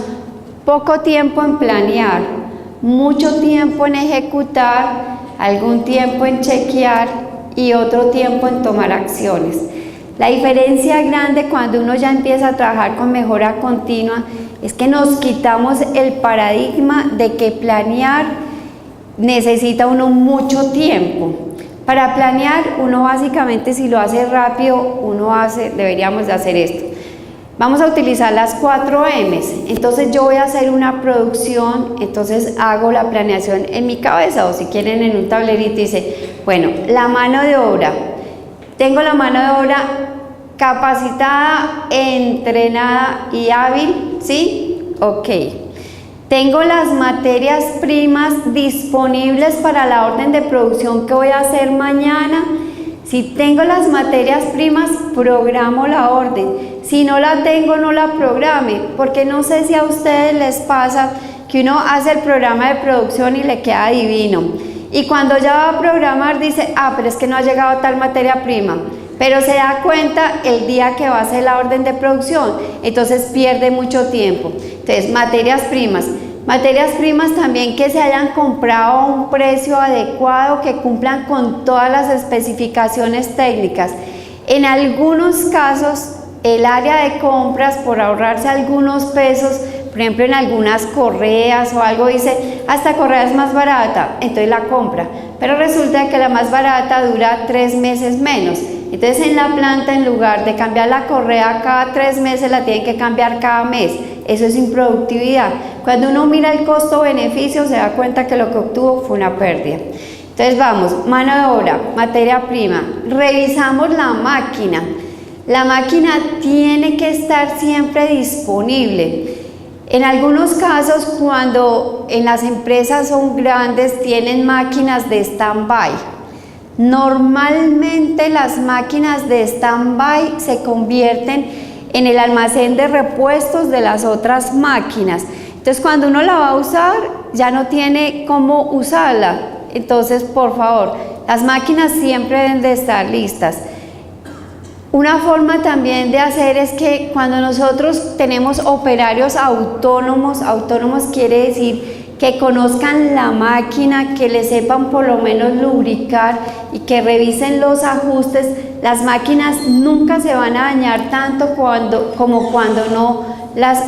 poco tiempo en planear, mucho tiempo en ejecutar, algún tiempo en chequear y otro tiempo en tomar acciones. La diferencia grande cuando uno ya empieza a trabajar con mejora continua es que nos quitamos el paradigma de que planear necesita uno mucho tiempo. Para planear uno básicamente, si lo hace rápido, deberíamos de hacer esto. Vamos a utilizar las 4 M's, entonces yo voy a hacer una producción, entonces hago la planeación en mi cabeza, o si quieren en un tablerito, dice, bueno, la mano de obra, tengo la mano de obra capacitada, entrenada y hábil, ¿sí? Ok. Tengo las materias primas disponibles para la orden de producción que voy a hacer mañana. Si tengo las materias primas, programo la orden. Si no la tengo, no la programe, porque no sé si a ustedes les pasa que uno hace el programa de producción y le queda divino. Y cuando ya va a programar dice, pero es que no ha llegado tal materia prima. Pero se da cuenta el día que va a hacer la orden de producción, entonces pierde mucho tiempo. Entonces, materias primas. Materias primas también que se hayan comprado a un precio adecuado, que cumplan con todas las especificaciones técnicas. En algunos casos, el área de compras, por ahorrarse algunos pesos, por ejemplo en algunas correas o algo, dice, esta correa es más barata, entonces la compra. Pero resulta que la más barata dura 3 meses menos. Entonces en la planta, en lugar de cambiar la correa cada 3 meses, la tienen que cambiar cada mes. Eso es improductividad. Cuando uno mira el costo-beneficio, se da cuenta que lo que obtuvo fue una pérdida. Entonces vamos, mano de obra, materia prima, revisamos la máquina. La máquina tiene que estar siempre disponible. En algunos casos, cuando en las empresas son grandes, tienen máquinas de stand-by. Normalmente las máquinas de stand-by se convierten en el almacén de repuestos de las otras máquinas. Entonces cuando uno la va a usar, ya no tiene cómo usarla. Entonces, por favor, las máquinas siempre deben de estar listas. Una forma también de hacer es que cuando nosotros tenemos operarios autónomos quiere decir que conozcan la máquina, que le sepan por lo menos lubricar y que revisen los ajustes. Las máquinas nunca se van a dañar tanto como cuando no las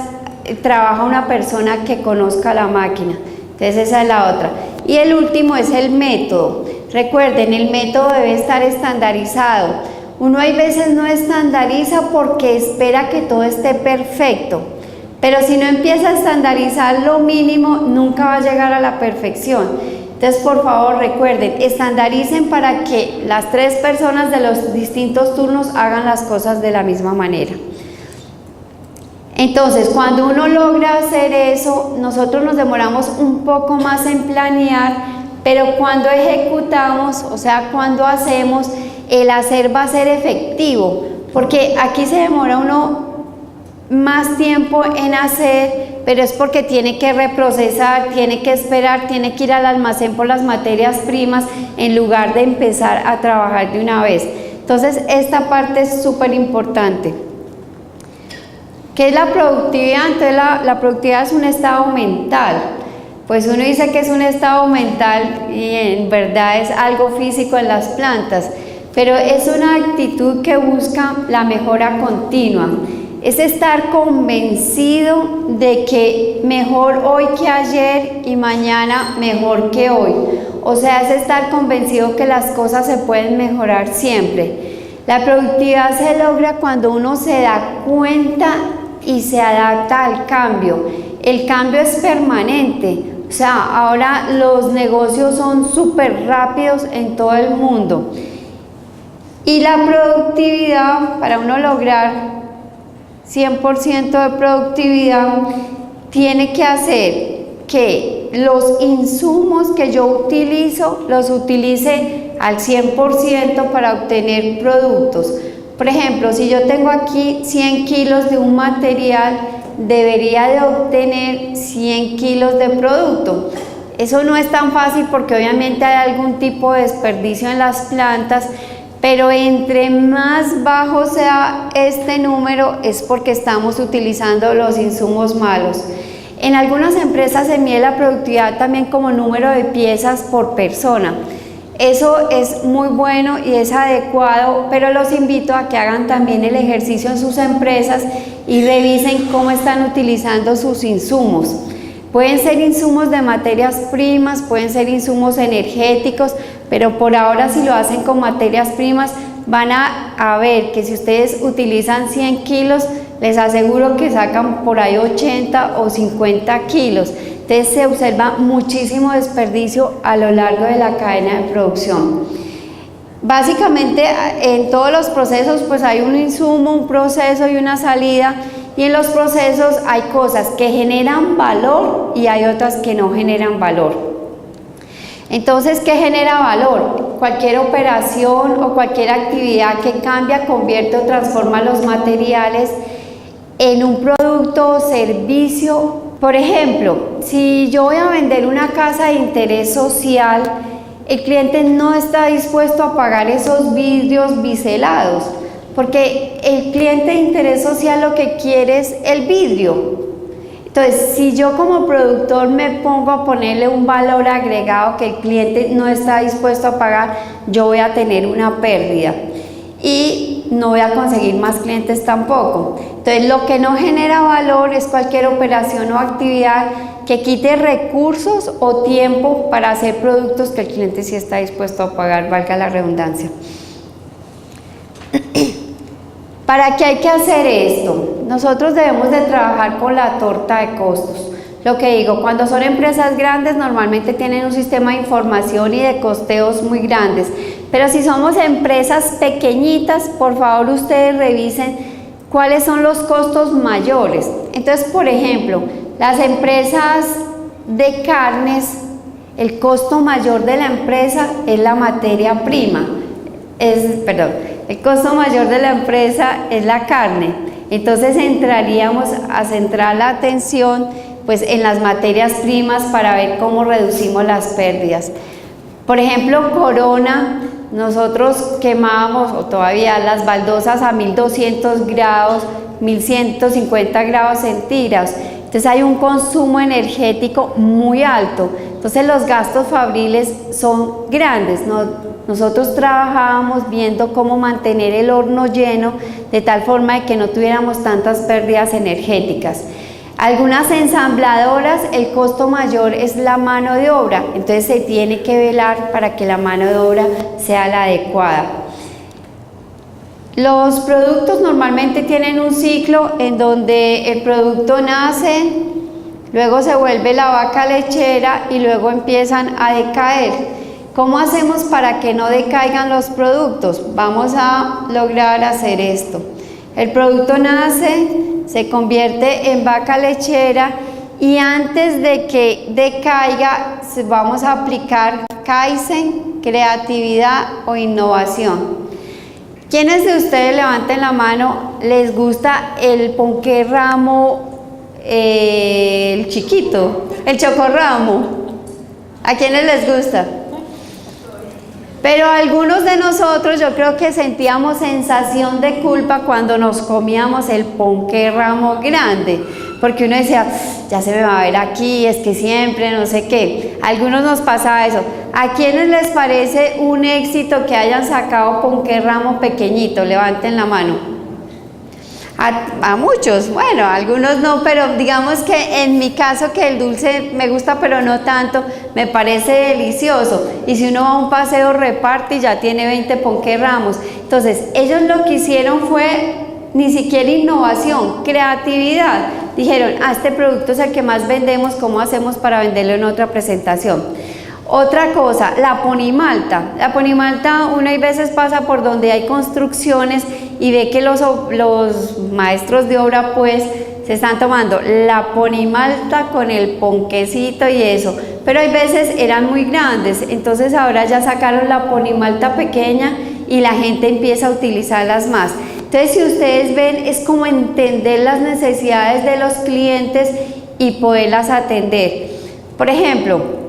trabaja una persona que conozca la máquina. Entonces esa es la otra. Y el último es el método. Recuerden, el método debe estar estandarizado. Uno hay veces no estandariza porque espera que todo esté perfecto, pero si no empieza a estandarizar lo mínimo, nunca va a llegar a la perfección. Entonces, por favor, recuerden, estandaricen para que las 3 personas de los distintos turnos hagan las cosas de la misma manera. Entonces, cuando uno logra hacer eso, nosotros nos demoramos un poco más en planear, pero cuando ejecutamos, o sea, cuando hacemos, el hacer va a ser efectivo, porque aquí se demora uno más tiempo en hacer, pero es porque tiene que reprocesar, tiene que esperar, tiene que ir al almacén por las materias primas en lugar de empezar a trabajar de una vez. Entonces, esta parte es súper importante. ¿Qué es la productividad? Entonces, la productividad es un estado mental. Pues uno dice que es un estado mental y en verdad es algo físico en las plantas, pero es una actitud que busca la mejora continua. Es estar convencido de que mejor hoy que ayer y mañana mejor que hoy. O sea, es estar convencido que las cosas se pueden mejorar siempre. La productividad se logra cuando uno se da cuenta y se adapta al cambio. El cambio es permanente. O sea, ahora los negocios son súper rápidos en todo el mundo. Y la productividad, para uno lograr 100% de productividad, tiene que hacer que los insumos que yo utilizo, los utilice al 100% para obtener productos. Por ejemplo, si yo tengo aquí 100 kilos de un material, debería de obtener 100 kilos de producto. Eso no es tan fácil porque obviamente hay algún tipo de desperdicio en las plantas, pero entre más bajo sea este número es porque estamos utilizando los insumos malos. En algunas empresas se mide la productividad también como número de piezas por persona. Eso es muy bueno y es adecuado, pero los invito a que hagan también el ejercicio en sus empresas y revisen cómo están utilizando sus insumos. Pueden ser insumos de materias primas, pueden ser insumos energéticos, pero por ahora si lo hacen con materias primas van a ver que si ustedes utilizan 100 kilos, les aseguro que sacan por ahí 80 o 50 kilos. Entonces se observa muchísimo desperdicio a lo largo de la cadena de producción. Básicamente en todos los procesos pues hay un insumo, un proceso y una salida, y en los procesos hay cosas que generan valor y hay otras que no generan valor. Entonces, ¿qué genera valor? Cualquier operación o cualquier actividad que cambia, convierte o transforma los materiales en un producto o servicio. Por ejemplo, si yo voy a vender una casa de interés social, el cliente no está dispuesto a pagar esos vidrios biselados, porque el cliente de interés social lo que quiere es el vidrio. Entonces, si yo como productor me pongo a ponerle un valor agregado que el cliente no está dispuesto a pagar, yo voy a tener una pérdida y no voy a conseguir más clientes tampoco. Entonces, lo que no genera valor es cualquier operación o actividad que quite recursos o tiempo para hacer productos que el cliente sí está dispuesto a pagar, valga la redundancia. ¿Para qué hay que hacer esto? Nosotros debemos de trabajar con la torta de costos. Lo que digo, cuando son empresas grandes normalmente tienen un sistema de información y de costeos muy grandes, pero si somos empresas pequeñitas, por favor ustedes revisen cuáles son los costos mayores. Entonces, por ejemplo, las empresas de carnes, el costo mayor de la empresa es la materia prima, el costo mayor de la empresa es la carne. Entonces entraríamos a centrar la atención pues en las materias primas para ver cómo reducimos las pérdidas. Por ejemplo, Corona, nosotros quemábamos o todavía las baldosas a 1200 grados, 1150 grados centígrados. Entonces hay un consumo energético muy alto. Entonces los gastos fabriles son grandes. Nosotros trabajábamos viendo cómo mantener el horno lleno de tal forma de que no tuviéramos tantas pérdidas energéticas. Algunas ensambladoras, el costo mayor es la mano de obra, entonces se tiene que velar para que la mano de obra sea la adecuada. Los productos normalmente tienen un ciclo en donde el producto nace, luego se vuelve la vaca lechera y luego empiezan a decaer. ¿Cómo hacemos para que no decaigan los productos? Vamos a lograr hacer esto. El producto nace, se convierte en vaca lechera y antes de que decaiga vamos a aplicar Kaizen, creatividad o innovación. ¿Quiénes de ustedes, levanten la mano, les gusta el ponqué ramo, el chiquito, el chocorramo? ¿A quiénes les gusta? Pero algunos de nosotros yo creo que sentíamos sensación de culpa cuando nos comíamos el ponqué ramo grande, porque uno decía, ya se me va a ver aquí, es que siempre, no sé qué. A algunos nos pasaba eso. ¿A quiénes les parece un éxito que hayan sacado ponqué ramo pequeñito? Levanten la mano. A muchos, bueno, a algunos no, pero digamos que en mi caso, que el dulce me gusta pero no tanto, me parece delicioso, y si uno va a un paseo reparte y ya tiene 20 ponqué ramos. Entonces ellos lo que hicieron fue ni siquiera innovación, creatividad. Dijeron, este producto es el que más vendemos, ¿cómo hacemos para venderlo en otra presentación? Otra cosa, la ponimalta. La ponimalta, uno hay veces pasa por donde hay construcciones y ve que los maestros de obra pues se están tomando la ponimalta con el ponquecito y eso, pero hay veces eran muy grandes, entonces ahora ya sacaron la ponimalta pequeña y la gente empieza a utilizarlas más. Entonces, si ustedes ven, es como entender las necesidades de los clientes y poderlas atender. Por ejemplo,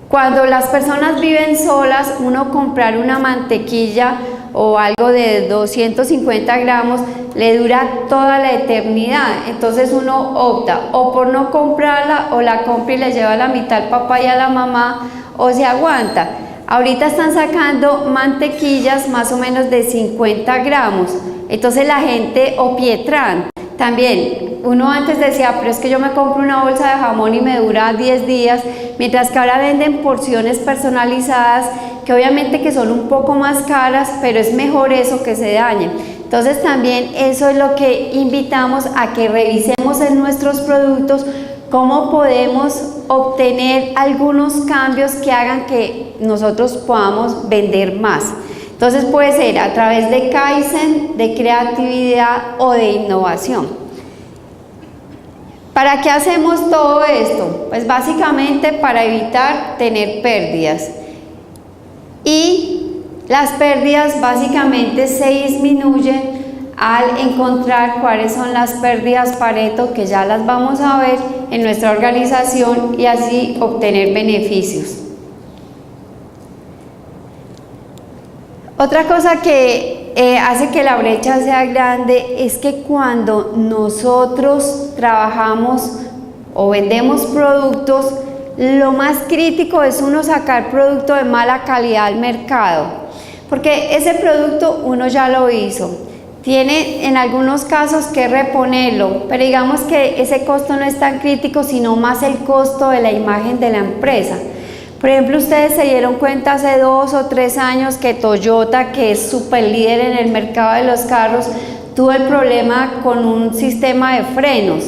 cuando las personas viven solas, uno comprar una mantequilla o algo de 250 gramos le dura toda la eternidad, entonces uno opta o por no comprarla, o la compra y le lleva la mitad al papá y a la mamá, o se aguanta. Ahorita están sacando mantequillas más o menos de 50 gramos, entonces la gente, o Pietran, también, uno antes decía, pero es que yo me compro una bolsa de jamón y me dura 10 días, mientras que ahora venden porciones personalizadas, que obviamente que son un poco más caras, pero es mejor eso que se dañen. Entonces también eso es lo que invitamos a que revisemos en nuestros productos, cómo podemos obtener algunos cambios que hagan que nosotros podamos vender más. Entonces puede ser a través de Kaizen, de creatividad o de innovación. ¿Para qué hacemos todo esto? Pues básicamente para evitar tener pérdidas. Y las pérdidas básicamente se disminuyen al encontrar cuáles son las pérdidas Pareto, que ya las vamos a ver en nuestra organización, y así obtener beneficios. Otra cosa que hace que la brecha sea grande es que cuando nosotros trabajamos o vendemos productos, lo más crítico es uno sacar producto de mala calidad al mercado, porque ese producto uno ya lo hizo, tiene en algunos casos que reponerlo, pero digamos que ese costo no es tan crítico, sino más el costo de la imagen de la empresa. Por ejemplo, ustedes se dieron cuenta hace 2 o 3 años que Toyota, que es súper líder en el mercado de los carros, tuvo el problema con un sistema de frenos.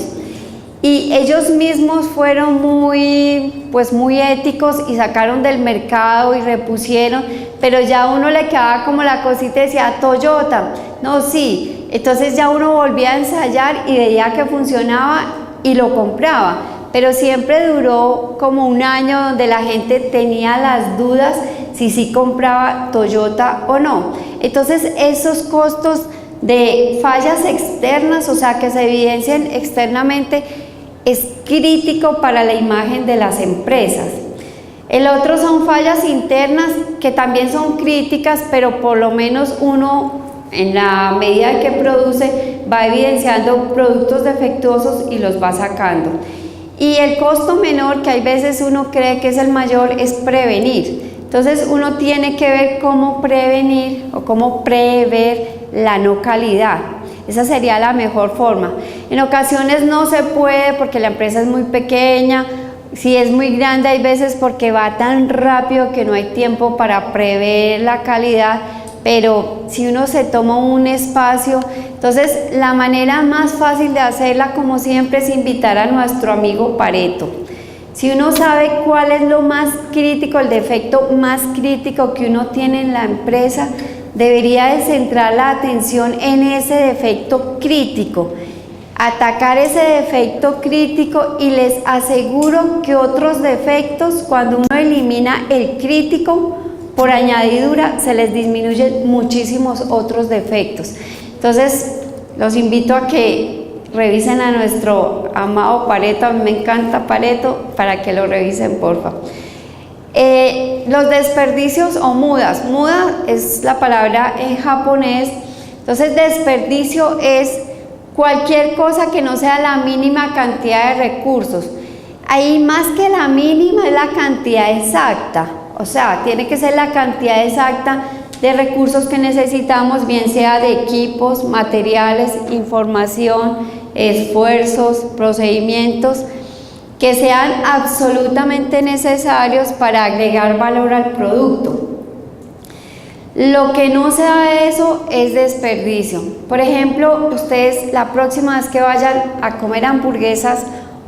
Y ellos mismos fueron muy éticos y sacaron del mercado y repusieron, pero ya a uno le quedaba como la cosita y decía, Toyota, no, sí. Entonces ya uno volvía a ensayar y veía que funcionaba y lo compraba. Pero siempre duró como 1 año donde la gente tenía las dudas si sí compraba Toyota o no. Entonces esos costos de fallas externas, o sea que se evidencien externamente, es crítico para la imagen de las empresas. El otro son fallas internas, que también son críticas, pero por lo menos uno, en la medida que produce, va evidenciando productos defectuosos y los va sacando. Y el costo menor, que hay veces uno cree que es el mayor, es prevenir. Entonces uno tiene que ver cómo prevenir o cómo prever la no calidad. Esa sería la mejor forma. En ocasiones no se puede porque la empresa es muy pequeña. Si es muy grande hay veces porque va tan rápido que no hay tiempo para prever la calidad, pero si uno se toma un espacio, entonces la manera más fácil de hacerla, como siempre, es invitar a nuestro amigo Pareto. Si uno sabe cuál es lo más crítico, el defecto más crítico que uno tiene en la empresa, debería de centrar la atención en ese defecto crítico, atacar ese defecto crítico, y les aseguro que otros defectos, cuando uno elimina el crítico, por añadidura se les disminuyen muchísimos otros defectos. Entonces los invito a que revisen a nuestro amado Pareto. A mí me encanta Pareto, para que lo revisen, porfa. Los desperdicios o mudas. Muda es la palabra en japonés. Entonces desperdicio es cualquier cosa que no sea la mínima cantidad de recursos. Ahí más que la mínima es la cantidad exacta. O sea, tiene que ser la cantidad exacta de recursos que necesitamos, bien sea de equipos, materiales, información, esfuerzos, procedimientos, que sean absolutamente necesarios para agregar valor al producto. Lo que no sea eso es desperdicio. Por ejemplo, ustedes la próxima vez que vayan a comer hamburguesas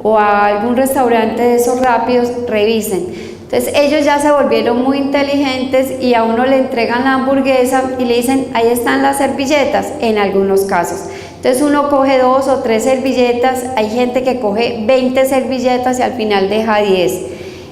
o a algún restaurante de esos rápidos, revisen. Entonces ellos ya se volvieron muy inteligentes y a uno le entregan la hamburguesa y le dicen, ahí están las servilletas, en algunos casos. Entonces uno coge 2 o 3 servilletas, hay gente que coge 20 servilletas y al final deja 10.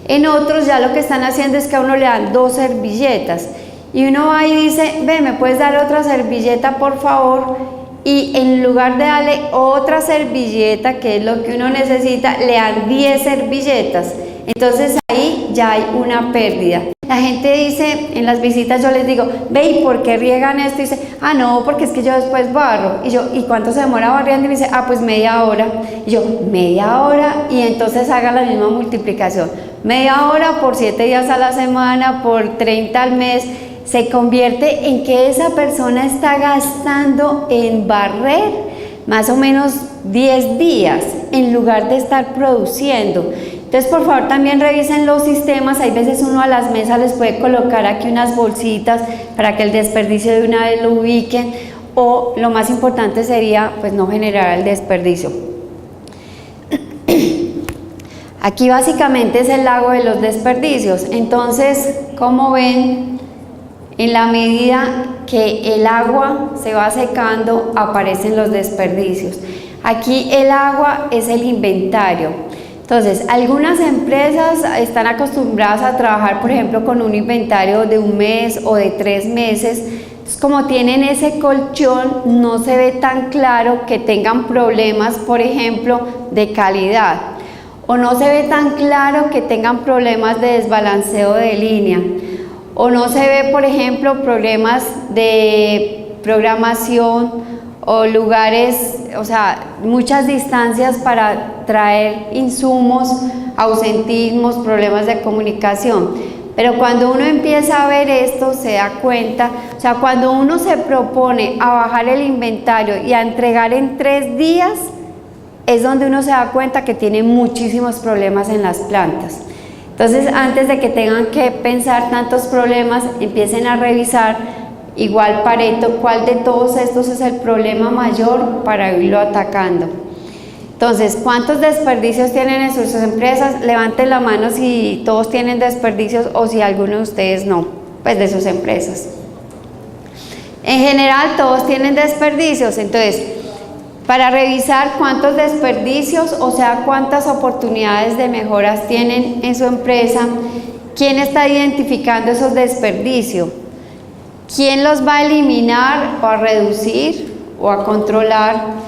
En otros ya lo que están haciendo es que a uno le dan 2 servilletas y uno va y dice, ve, ¿me puedes dar otra servilleta por favor? Y en lugar de darle otra servilleta, que es lo que uno necesita, le dan 10 servilletas. Entonces ahí ya hay una pérdida. La gente dice, en las visitas yo les digo, ve, ¿y por qué riegan esto? Y dice, ah, no, porque es que yo después barro. Y yo, ¿y cuánto se demora barriendo? Y me dice, ah, pues media hora. Y yo, media hora, y entonces haga la misma multiplicación. Media hora por 7 días a la semana, por 30 al mes, se convierte en que esa persona está gastando en barrer más o menos 10 días en lugar de estar produciendo. Entonces, por favor, también revisen los sistemas. Hay veces uno a las mesas les puede colocar aquí unas bolsitas para que el desperdicio de una vez lo ubiquen, o lo más importante sería pues no generar el desperdicio. Aquí básicamente es el lago de los desperdicios. Entonces, como ven, en la medida que el agua se va secando, aparecen los desperdicios. Aquí el agua es el inventario. Entonces, algunas empresas están acostumbradas a trabajar, por ejemplo, con un inventario de 1 mes o de 3 meses. Entonces, como tienen ese colchón, no se ve tan claro que tengan problemas, por ejemplo, de calidad. O no se ve tan claro que tengan problemas de desbalanceo de línea. O no se ve, por ejemplo, problemas de programación o lugares, o sea, muchas distancias para traer insumos, ausentismos, problemas de comunicación. Pero cuando uno empieza a ver esto, se da cuenta, o sea, cuando uno se propone a bajar el inventario y a entregar en 3 días, es donde uno se da cuenta que tiene muchísimos problemas en las plantas. Entonces, antes de que tengan que pensar tantos problemas, empiecen a revisar, igual Pareto, cuál de todos estos es el problema mayor para irlo atacando. Entonces, ¿cuántos desperdicios tienen en sus empresas? Levanten la mano si todos tienen desperdicios o si alguno de ustedes no, pues de sus empresas. En general, todos tienen desperdicios. Entonces, para revisar cuántos desperdicios, o sea, cuántas oportunidades de mejoras tienen en su empresa, ¿quién está identificando esos desperdicios? ¿Quién los va a eliminar o a reducir o a controlar?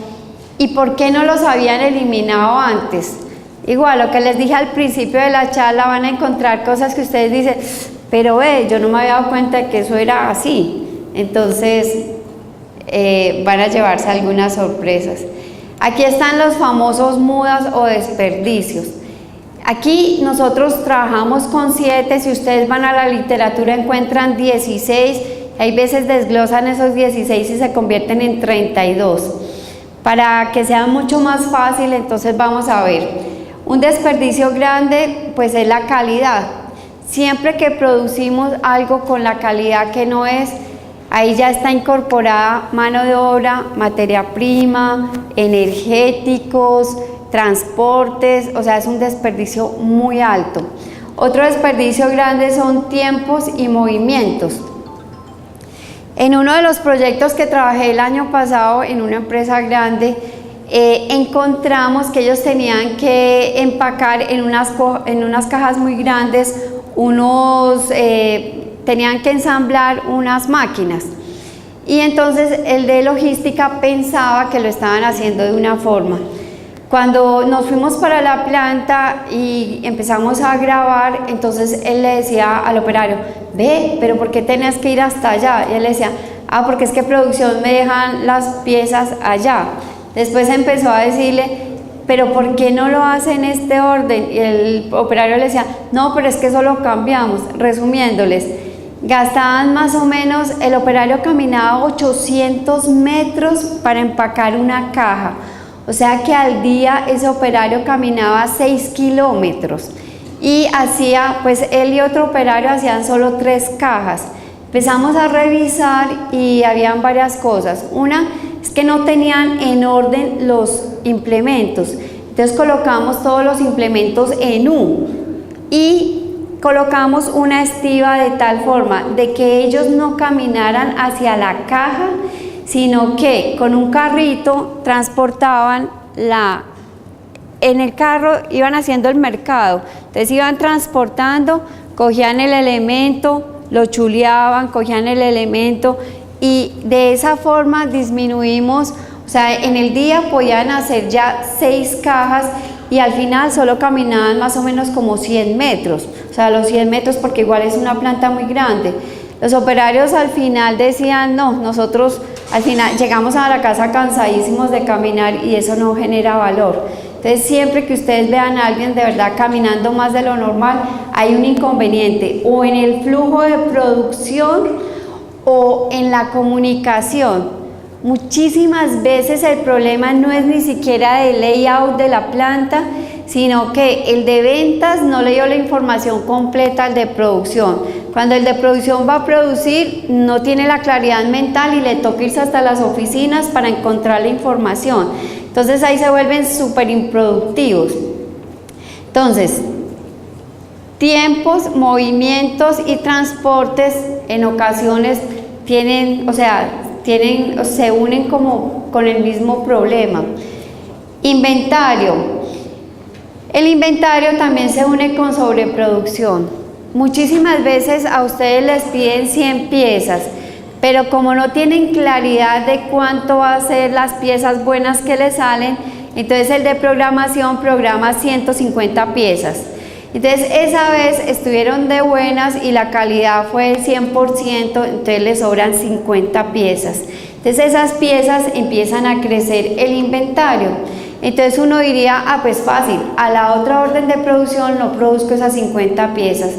¿Y por qué no los habían eliminado antes? Igual, lo que les dije al principio de la charla, van a encontrar cosas que ustedes dicen, pero yo no me había dado cuenta de que eso era así. Entonces, van a llevarse algunas sorpresas. Aquí están los famosos mudas o desperdicios. Aquí nosotros trabajamos con 7, si ustedes van a la literatura encuentran 16, hay veces desglosan esos 16 y se convierten en 32. Para que sea mucho más fácil, entonces vamos a ver. Un desperdicio grande, pues es la calidad. Siempre que producimos algo con la calidad que no es, ahí ya está incorporada mano de obra, materia prima, energéticos, transportes, o sea, es un desperdicio muy alto. Otro desperdicio grande son tiempos y movimientos. En uno de los proyectos que trabajé el año pasado en una empresa grande, encontramos que ellos tenían que empacar en unas cajas muy grandes, tenían que ensamblar unas máquinas. Y entonces el de logística pensaba que lo estaban haciendo de una forma. Cuando nos fuimos para la planta y empezamos a grabar, entonces él le decía al operario, ve, pero ¿por qué tenías que ir hasta allá? Y él le decía, porque es que producción me dejan las piezas allá. Después empezó a decirle, pero ¿por qué no lo hace en este orden? Y el operario le decía, no, pero es que eso lo cambiamos. Resumiéndoles, gastaban más o menos, el operario caminaba 800 metros para empacar una caja. O sea que al día ese operario caminaba 6 kilómetros y hacía, pues él y otro operario hacían solo 3 cajas. Empezamos a revisar y habían varias cosas. Una es que no tenían en orden los implementos. Entonces colocamos todos los implementos en U y colocamos una estiba de tal forma de que ellos no caminaran hacia la caja, sino que con un carrito transportaban en el carro iban haciendo el mercado, entonces iban transportando, cogían el elemento, lo chuleaban, cogían el elemento y de esa forma disminuimos, o sea, en el día podían hacer ya 6 cajas y al final solo caminaban más o menos como 100 metros, o sea, los 100 metros porque igual es una planta muy grande. Los operarios al final decían, no, nosotros al final llegamos a la casa cansadísimos de caminar y eso no genera valor. Entonces siempre que ustedes vean a alguien de verdad caminando más de lo normal, hay un inconveniente o en el flujo de producción o en la comunicación. Muchísimas veces el problema no es ni siquiera del layout de la planta, sino que el de ventas no le dio la información completa al de producción. Cuando el de producción va a producir, no tiene la claridad mental y le toca irse hasta las oficinas para encontrar la información. Entonces ahí se vuelven súper improductivos. Entonces, tiempos, movimientos y transportes en ocasiones se unen como con el mismo problema. Inventario. El inventario también se une con sobreproducción. Muchísimas veces a ustedes les piden 100 piezas, pero como no tienen claridad de cuánto va a ser las piezas buenas que les salen, entonces el de programación programa 150 piezas. Entonces esa vez estuvieron de buenas y la calidad fue el 100%, entonces les sobran 50 piezas. Entonces esas piezas empiezan a crecer el inventario. Entonces uno diría, pues fácil, a la otra orden de producción no produzco esas 50 piezas,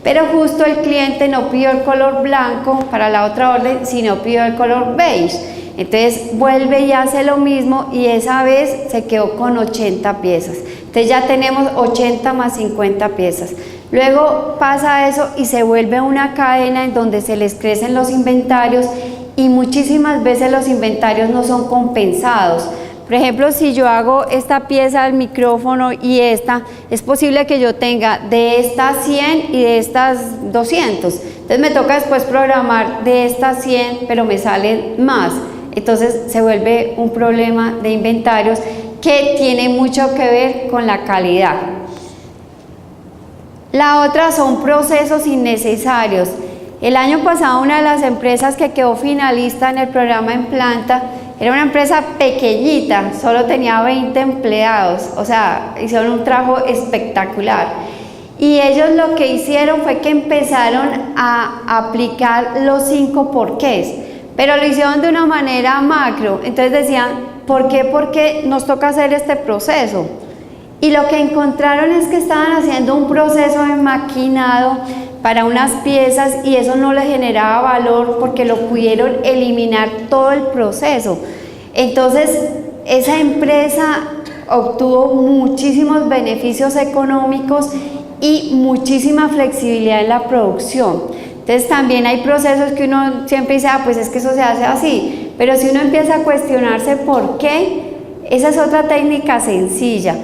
pero justo el cliente no pidió el color blanco para la otra orden, sino pidió el color beige. Entonces vuelve y hace lo mismo y esa vez se quedó con 80 piezas. Entonces ya tenemos 80 más 50 piezas. Luego pasa eso y se vuelve una cadena en donde se les crecen los inventarios y muchísimas veces los inventarios no son compensados. Por ejemplo, si yo hago esta pieza del micrófono y esta, es posible que yo tenga de estas 100 y de estas 200. Entonces me toca después programar de estas 100, pero me salen más. Entonces se vuelve un problema de inventarios que tiene mucho que ver con la calidad. La otra son procesos innecesarios. El año pasado una de las empresas que quedó finalista en el programa en planta era una empresa pequeñita, solo tenía 20 empleados, o sea, hicieron un trabajo espectacular. Y ellos lo que hicieron fue que empezaron a aplicar los 5 porqués, pero lo hicieron de una manera macro. Entonces decían, ¿por qué? Porque nos toca hacer este proceso. Y lo que encontraron es que estaban haciendo un proceso de maquinado para unas piezas y eso no le generaba valor porque lo pudieron eliminar todo el proceso. Entonces, esa empresa obtuvo muchísimos beneficios económicos y muchísima flexibilidad en la producción. Entonces también hay procesos que uno siempre dice, pues es que eso se hace así, pero si uno empieza a cuestionarse por qué, esa es otra técnica sencilla.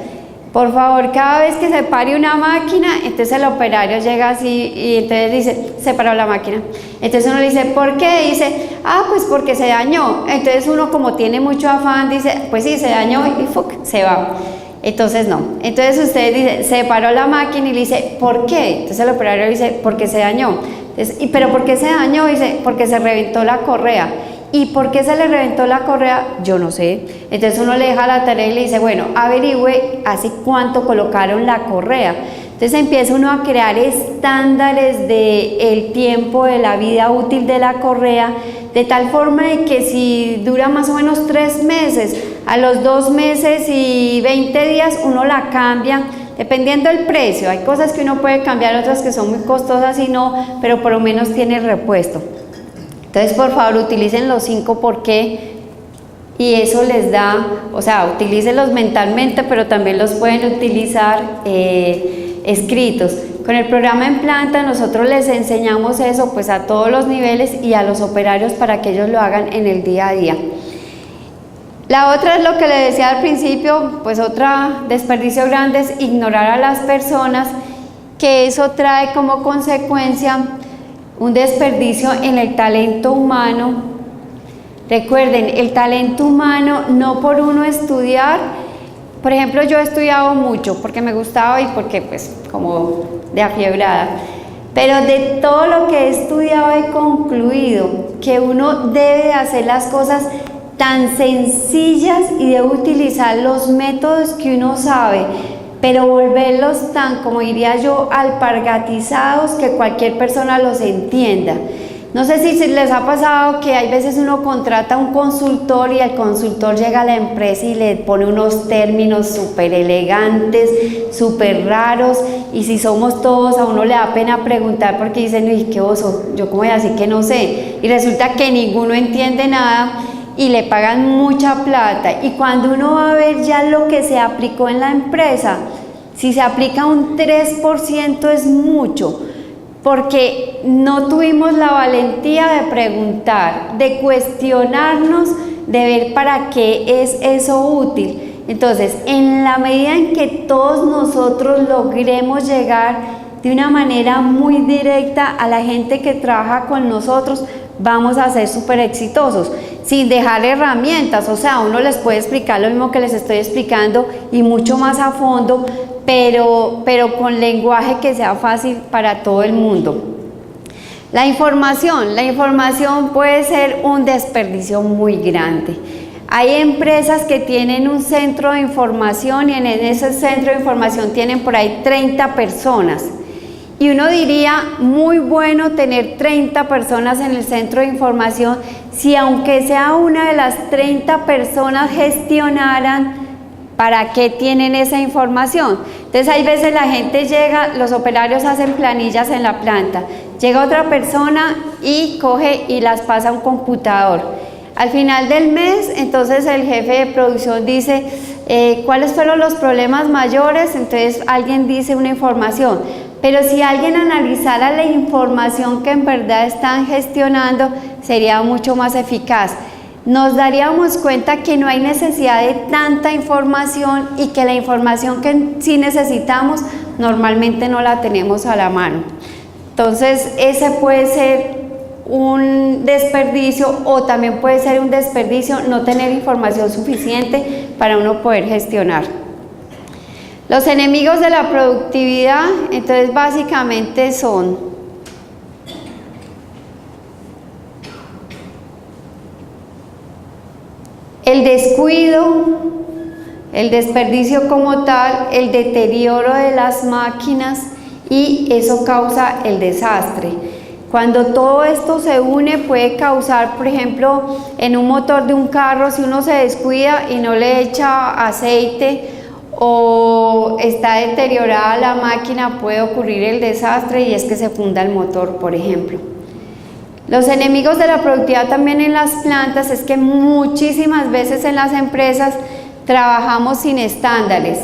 Por favor, cada vez que se pare una máquina, entonces el operario llega así y entonces dice, se paró la máquina. Entonces uno le dice, ¿por qué? Dice, pues porque se dañó. Entonces uno, como tiene mucho afán, dice, pues sí, se dañó y se va. Entonces no. Entonces usted dice, se paró la máquina y le dice, ¿por qué? Entonces el operario le dice, porque se dañó. Entonces, ¿pero por qué se dañó? Dice, porque se reventó la correa. ¿Y por qué se le reventó la correa? Yo no sé. Entonces uno le deja la tarea y le dice, bueno, averigüe hace cuánto colocaron la correa. Entonces empieza uno a crear estándares del tiempo de la vida útil de la correa, de tal forma de que si dura más o menos 3 meses, a los 2 meses y 20 días uno la cambia, dependiendo del precio. Hay cosas que uno puede cambiar, otras que son muy costosas y no, pero por lo menos tiene repuesto. Entonces, por favor, utilicen los 5 por qué y eso les da, o sea, utilícenlos mentalmente, pero también los pueden utilizar escritos. Con el programa en planta nosotros les enseñamos eso pues a todos los niveles y a los operarios para que ellos lo hagan en el día a día. La otra es lo que le decía al principio, pues otra desperdicio grande es ignorar a las personas, que eso trae como consecuencia un desperdicio en el talento humano. Recuerden, el talento humano no por uno estudiar, por ejemplo yo he estudiado mucho porque me gustaba y porque pues como de afiebrada, pero de todo lo que he estudiado he concluido que uno debe hacer las cosas tan sencillas y debe utilizar los métodos que uno sabe, pero volverlos tan, como diría yo, alpargatizados que cualquier persona los entienda. No sé si les ha pasado que hay veces uno contrata a un consultor y el consultor llega a la empresa y le pone unos términos súper elegantes, súper raros, y si somos todos a uno le da pena preguntar porque dicen, uy, qué oso, yo cómo voy a decir que no sé, y resulta que ninguno entiende nada y le pagan mucha plata, y cuando uno va a ver ya lo que se aplicó en la empresa, si se aplica un 3% es mucho, porque no tuvimos la valentía de preguntar, de cuestionarnos, de ver para qué es eso útil. Entonces, en la medida en que todos nosotros logremos llegar de una manera muy directa a la gente que trabaja con nosotros, vamos a ser súper exitosos, sin dejar herramientas. O sea, uno les puede explicar lo mismo que les estoy explicando y mucho más a fondo, pero con lenguaje que sea fácil para todo el mundo. La información puede ser un desperdicio muy grande. Hay empresas que tienen un centro de información y en ese centro de información tienen por ahí 30 personas. Y uno diría, muy bueno tener 30 personas en el centro de información si aunque sea una de las 30 personas gestionaran para qué tienen esa información. Entonces hay veces la gente llega, los operarios hacen planillas en la planta, llega otra persona y coge y las pasa a un computador. Al final del mes, entonces el jefe de producción dice, ¿cuáles fueron los problemas mayores? Entonces alguien dice una información, pero si alguien analizara la información que en verdad están gestionando, sería mucho más eficaz. Nos daríamos cuenta que no hay necesidad de tanta información y que la información que sí necesitamos normalmente no la tenemos a la mano. Entonces ese puede ser un desperdicio, o también puede ser un desperdicio no tener información suficiente para uno poder gestionar. Los enemigos de la productividad, entonces básicamente son el descuido, el desperdicio como tal, el deterioro de las máquinas, y eso causa el desastre. Cuando todo esto se une puede causar, por ejemplo, en un motor de un carro, si uno se descuida y no le echa aceite, o está deteriorada la máquina, puede ocurrir el desastre y es que se funda el motor, por ejemplo. Los enemigos de la productividad también en las plantas es que muchísimas veces en las empresas trabajamos sin estándares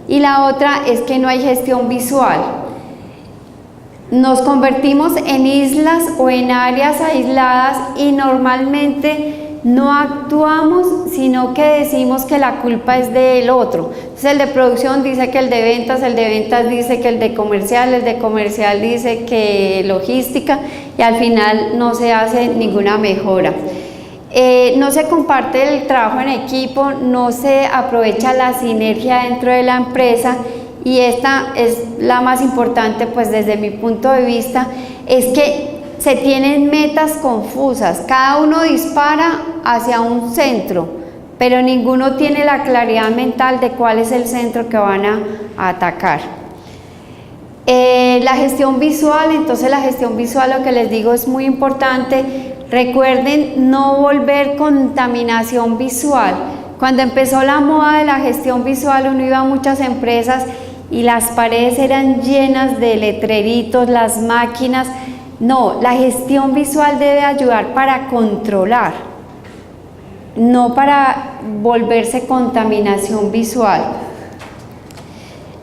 y la otra es que no hay gestión visual. Nos convertimos en islas o en áreas aisladas y normalmente no actuamos, sino que decimos que la culpa es del otro. Entonces el de producción dice que el de ventas dice que el de comercial dice que logística y al final no se hace ninguna mejora. No se comparte el trabajo en equipo, no se aprovecha la sinergia dentro de la empresa y esta es la más importante, pues desde mi punto de vista, es que se tienen metas confusas, cada uno dispara hacia un centro, pero ninguno tiene la claridad mental de cuál es el centro que van a atacar. La gestión visual, entonces la gestión visual, lo que les digo, es muy importante. Recuerden no volver contaminación visual. Cuando empezó la moda de la gestión visual, uno iba a muchas empresas y las paredes eran llenas de letreritos, las máquinas. No, la gestión visual debe ayudar para controlar, no para volverse contaminación visual.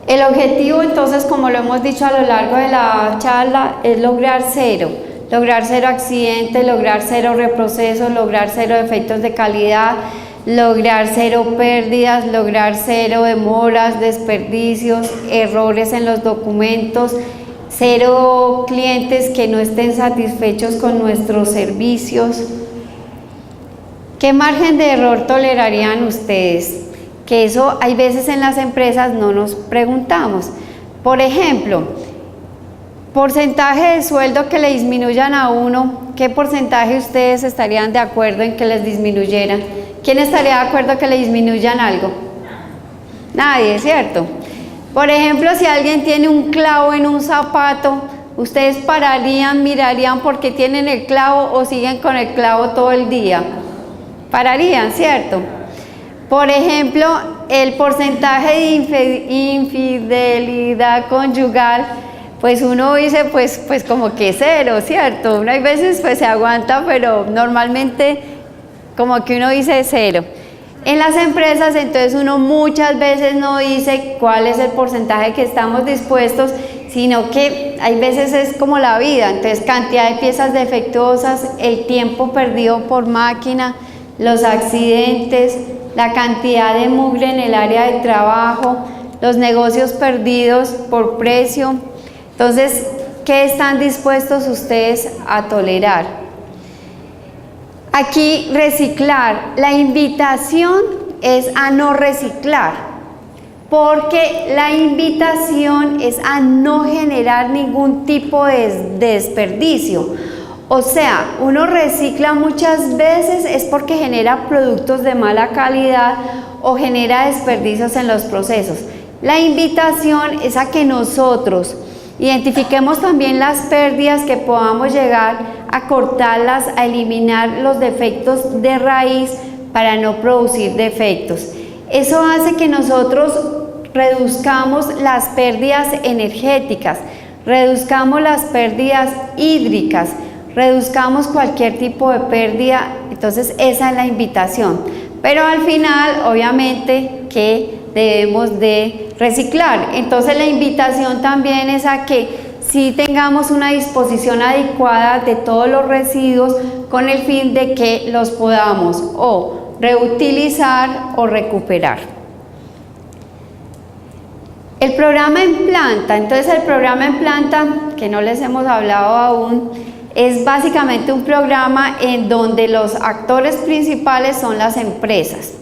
El objetivo, entonces, como lo hemos dicho a lo largo de la charla, es lograr cero accidentes, lograr cero reprocesos, lograr cero defectos de calidad, lograr cero pérdidas, lograr cero demoras, desperdicios, errores en los documentos, cero clientes que no estén satisfechos con nuestros servicios. ¿Qué margen de error tolerarían ustedes? Que eso hay veces en las empresas no nos preguntamos. Por ejemplo, porcentaje de sueldo que le disminuyan a uno, ¿qué porcentaje ustedes estarían de acuerdo en que les disminuyeran? ¿Quién estaría de acuerdo que le disminuyan algo? Nadie, ¿cierto? Por ejemplo, si alguien tiene un clavo en un zapato, ¿ustedes pararían, mirarían por qué tienen el clavo o siguen con el clavo todo el día? Pararían, ¿cierto? Por ejemplo, el porcentaje de infidelidad conyugal, pues uno dice, pues como que cero, ¿cierto? Uno hay veces pues se aguanta, pero normalmente como que uno dice cero. En las empresas, entonces uno muchas veces no dice cuál es el porcentaje que estamos dispuestos, sino que hay veces es como la vida, entonces cantidad de piezas defectuosas, el tiempo perdido por máquina, los accidentes, la cantidad de mugre en el área de trabajo, los negocios perdidos por precio. Entonces, ¿qué están dispuestos ustedes a tolerar? Aquí reciclar, la invitación es a no reciclar, porque la invitación es a no generar ningún tipo de desperdicio. O sea, uno recicla muchas veces es porque genera productos de mala calidad o genera desperdicios en los procesos. La invitación es a que nosotros identifiquemos también las pérdidas, que podamos llegar a cortarlas, a eliminar los defectos de raíz para no producir defectos. Eso hace que nosotros reduzcamos las pérdidas energéticas, reduzcamos las pérdidas hídricas, reduzcamos cualquier tipo de pérdida. Entonces esa es la invitación. Pero al final, obviamente, que debemos de reciclar. Entonces la invitación también es a que sí tengamos una disposición adecuada de todos los residuos con el fin de que los podamos o reutilizar o recuperar. El programa en planta, entonces el programa en planta, que no les hemos hablado aún, es básicamente un programa en donde los actores principales son las empresas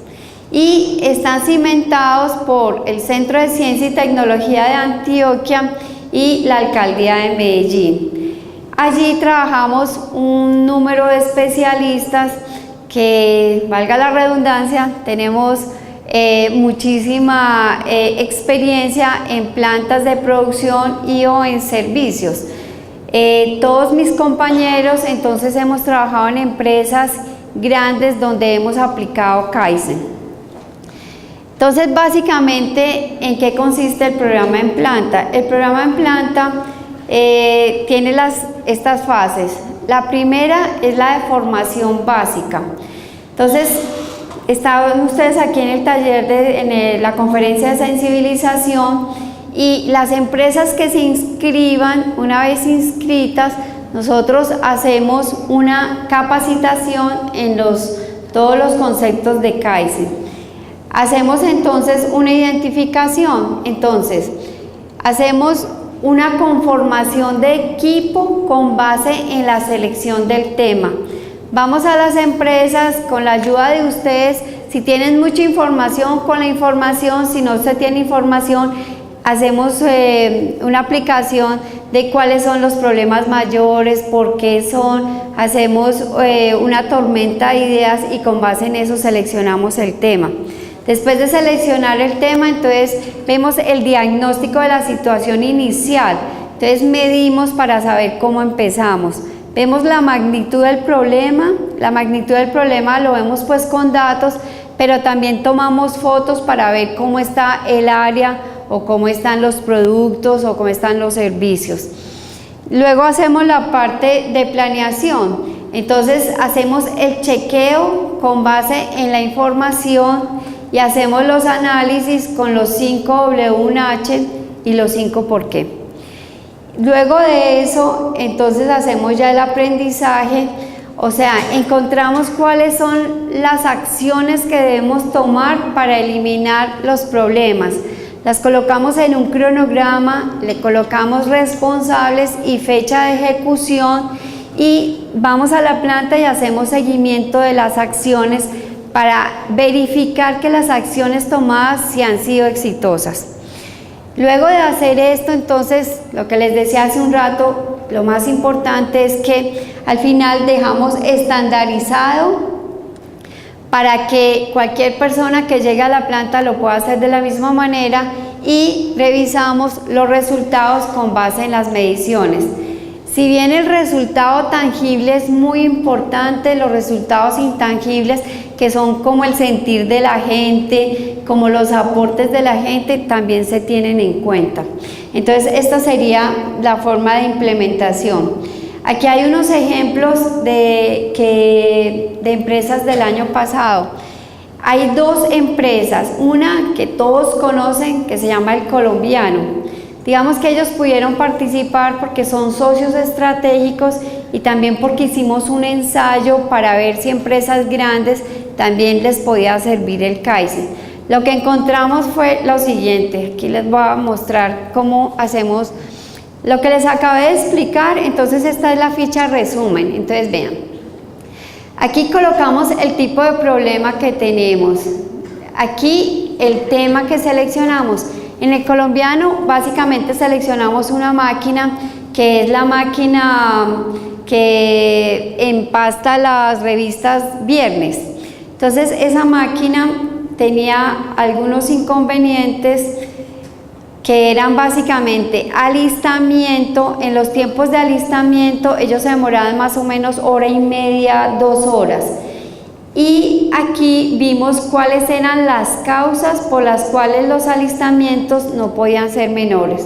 y están cimentados por el Centro de Ciencia y Tecnología de Antioquia y la Alcaldía de Medellín. Allí trabajamos un número de especialistas que, valga la redundancia, tenemos muchísima experiencia en plantas de producción y o en servicios. Todos mis compañeros entonces hemos trabajado en empresas grandes donde hemos aplicado Kaizen. Entonces, básicamente, ¿en qué consiste el programa en planta? El programa en planta tiene estas fases. La primera es la de formación básica. Entonces, estaban ustedes aquí en el taller, en la conferencia de sensibilización, y las empresas que se inscriban, una vez inscritas, nosotros hacemos una capacitación en todos los conceptos de Kaizen. Hacemos entonces una identificación, entonces hacemos una conformación de equipo con base en la selección del tema. Vamos a las empresas con la ayuda de ustedes, si tienen mucha información, con la información, si no se tiene información, hacemos una aplicación de cuáles son los problemas mayores, por qué son, hacemos una tormenta de ideas y con base en eso seleccionamos el tema. Después de seleccionar el tema, entonces vemos el diagnóstico de la situación inicial, entonces medimos para saber cómo empezamos. Vemos la magnitud del problema lo vemos pues con datos, pero también tomamos fotos para ver cómo está el área o cómo están los productos o cómo están los servicios. Luego hacemos la parte de planeación, entonces hacemos el chequeo con base en la información y hacemos los análisis con los 5 W1H y los 5 por qué. Luego de eso, entonces hacemos ya el aprendizaje, o sea, encontramos cuáles son las acciones que debemos tomar para eliminar los problemas. Las colocamos en un cronograma, le colocamos responsables y fecha de ejecución y vamos a la planta y hacemos seguimiento de las acciones para verificar que las acciones tomadas sí han sido exitosas. Luego de hacer esto, entonces, lo que les decía hace un rato, lo más importante es que al final dejamos estandarizado para que cualquier persona que llegue a la planta lo pueda hacer de la misma manera y revisamos los resultados con base en las mediciones. Si bien el resultado tangible es muy importante, los resultados intangibles, que son como el sentir de la gente, como los aportes de la gente, también se tienen en cuenta. Entonces, esta sería la forma de implementación. Aquí hay unos ejemplos de empresas del año pasado. Hay dos empresas, una que todos conocen, que se llama El Colombiano. Digamos que ellos pudieron participar porque son socios estratégicos y también porque hicimos un ensayo para ver si empresas grandes también les podía servir el Kaizen. Lo que encontramos fue lo siguiente, aquí les voy a mostrar cómo hacemos lo que les acabé de explicar. Entonces esta es la ficha resumen, entonces vean, aquí colocamos el tipo de problema que tenemos, aquí el tema que seleccionamos. En El Colombiano básicamente seleccionamos una máquina que es la máquina que empasta las revistas Viernes. Entonces esa máquina tenía algunos inconvenientes que eran básicamente alistamiento. En los tiempos de alistamiento ellos se demoraban más o menos hora y media, 2 horas. Y aquí vimos cuáles eran las causas por las cuales los alistamientos no podían ser menores.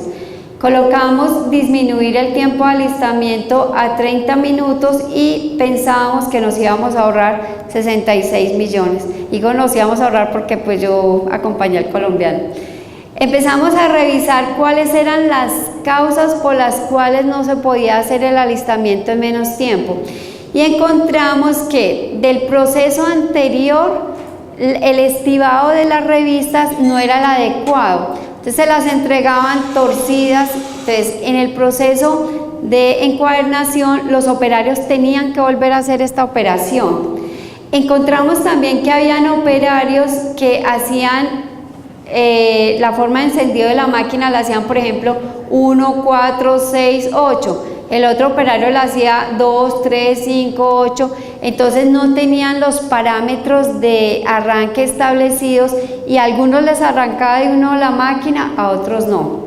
Colocamos disminuir el tiempo de alistamiento a 30 minutos y pensábamos que nos íbamos a ahorrar 66 millones. Digo nos íbamos a ahorrar porque pues yo acompañé al Colombiano. Empezamos a revisar cuáles eran las causas por las cuales no se podía hacer el alistamiento en menos tiempo. Y encontramos que del proceso anterior el estibado de las revistas no era el adecuado, entonces se las entregaban torcidas. Entonces en el proceso de encuadernación los operarios tenían que volver a hacer esta operación. Encontramos también que habían operarios que hacían la forma de encendido de la máquina, la hacían por ejemplo 1, 4, 6, 8. El otro operario lo hacía 2, 3, 5, 8, entonces no tenían los parámetros de arranque establecidos y a algunos les arrancaba de uno la máquina, a otros no.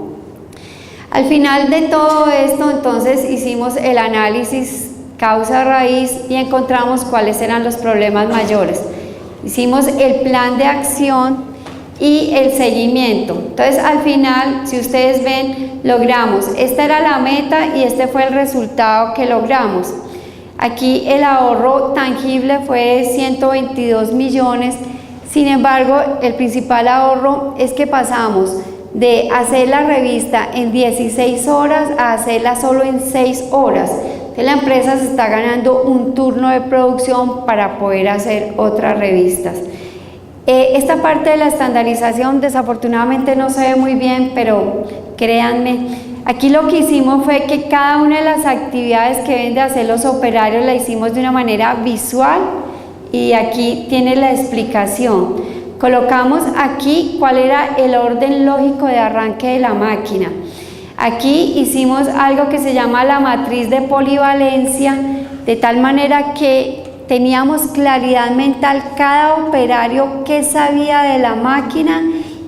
Al final de todo esto, entonces hicimos el análisis causa-raíz y encontramos cuáles eran los problemas mayores. Hicimos el plan de acción y el seguimiento. Entonces al final, si ustedes ven, logramos, esta era la meta y este fue el resultado que logramos. Aquí el ahorro tangible fue de 122 millones, sin embargo el principal ahorro es que pasamos de hacer la revista en 16 horas a hacerla solo en 6 horas. Entonces la empresa se está ganando un turno de producción para poder hacer otras revistas. Esta parte de la estandarización desafortunadamente no se ve muy bien, pero créanme, aquí lo que hicimos fue que cada una de las actividades que deben de hacer los operarios la hicimos de una manera visual y aquí tiene la explicación. Colocamos aquí cuál era el orden lógico de arranque de la máquina. Aquí hicimos algo que se llama la matriz de polivalencia, de tal manera que teníamos claridad mental cada operario qué sabía de la máquina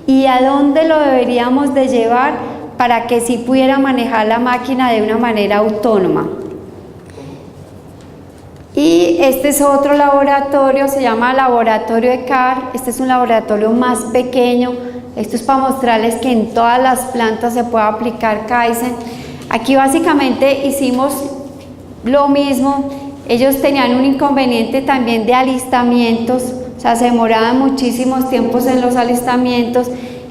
y a dónde lo deberíamos de llevar para que sí pudiera manejar la máquina de una manera autónoma. Y este es otro laboratorio, se llama laboratorio de CAR. Este es un laboratorio más pequeño. Esto es para mostrarles que en todas las plantas se puede aplicar Kaizen. Aquí básicamente hicimos lo mismo. Ellos tenían un inconveniente también de alistamientos, o sea, se demoraban muchísimos tiempos en los alistamientos.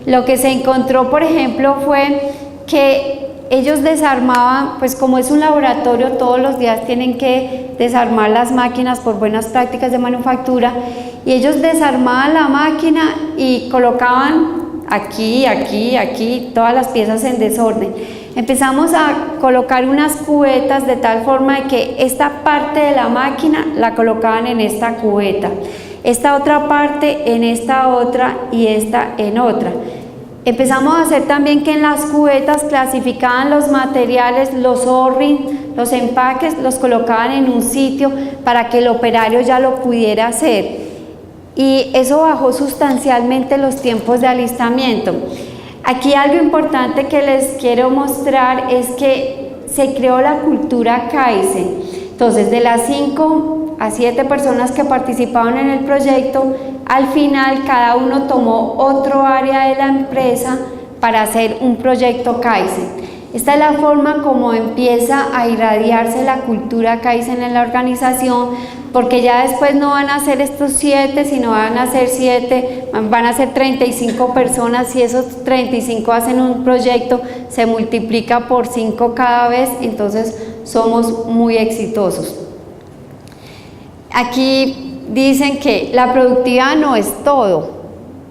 Lo que se encontró, por ejemplo, fue que ellos desarmaban, pues como es un laboratorio, todos los días tienen que desarmar las máquinas por buenas prácticas de manufactura, y ellos desarmaban la máquina y colocaban aquí, aquí, aquí, todas las piezas en desorden. Empezamos a colocar unas cubetas de tal forma de que esta parte de la máquina la colocaban en esta cubeta, esta otra parte en esta otra y esta en otra. Empezamos a hacer también que en las cubetas clasificaban los materiales, los O-ring, los empaques, los colocaban en un sitio para que el operario ya lo pudiera hacer. Y eso bajó sustancialmente los tiempos de alistamiento. Aquí algo importante que les quiero mostrar es que se creó la cultura Kaizen. Entonces, de las 5 a 7 personas que participaban en el proyecto, al final cada uno tomó otro área de la empresa para hacer un proyecto Kaizen. Esta es la forma como empieza a irradiarse la cultura Kaizen en la organización, porque ya después no van a ser estos 7, sino van a ser 7, van a ser 35 personas. Si esos 35 hacen un proyecto, se multiplica por 5 cada vez, entonces somos muy exitosos. Aquí dicen que la productividad no es todo,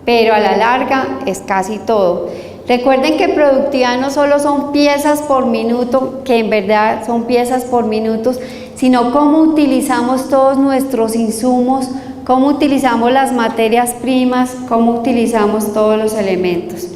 pero a la larga es casi todo. Recuerden que productividad no solo son piezas por minuto, que en verdad son piezas por minutos, sino cómo utilizamos todos nuestros insumos, cómo utilizamos las materias primas, cómo utilizamos todos los elementos.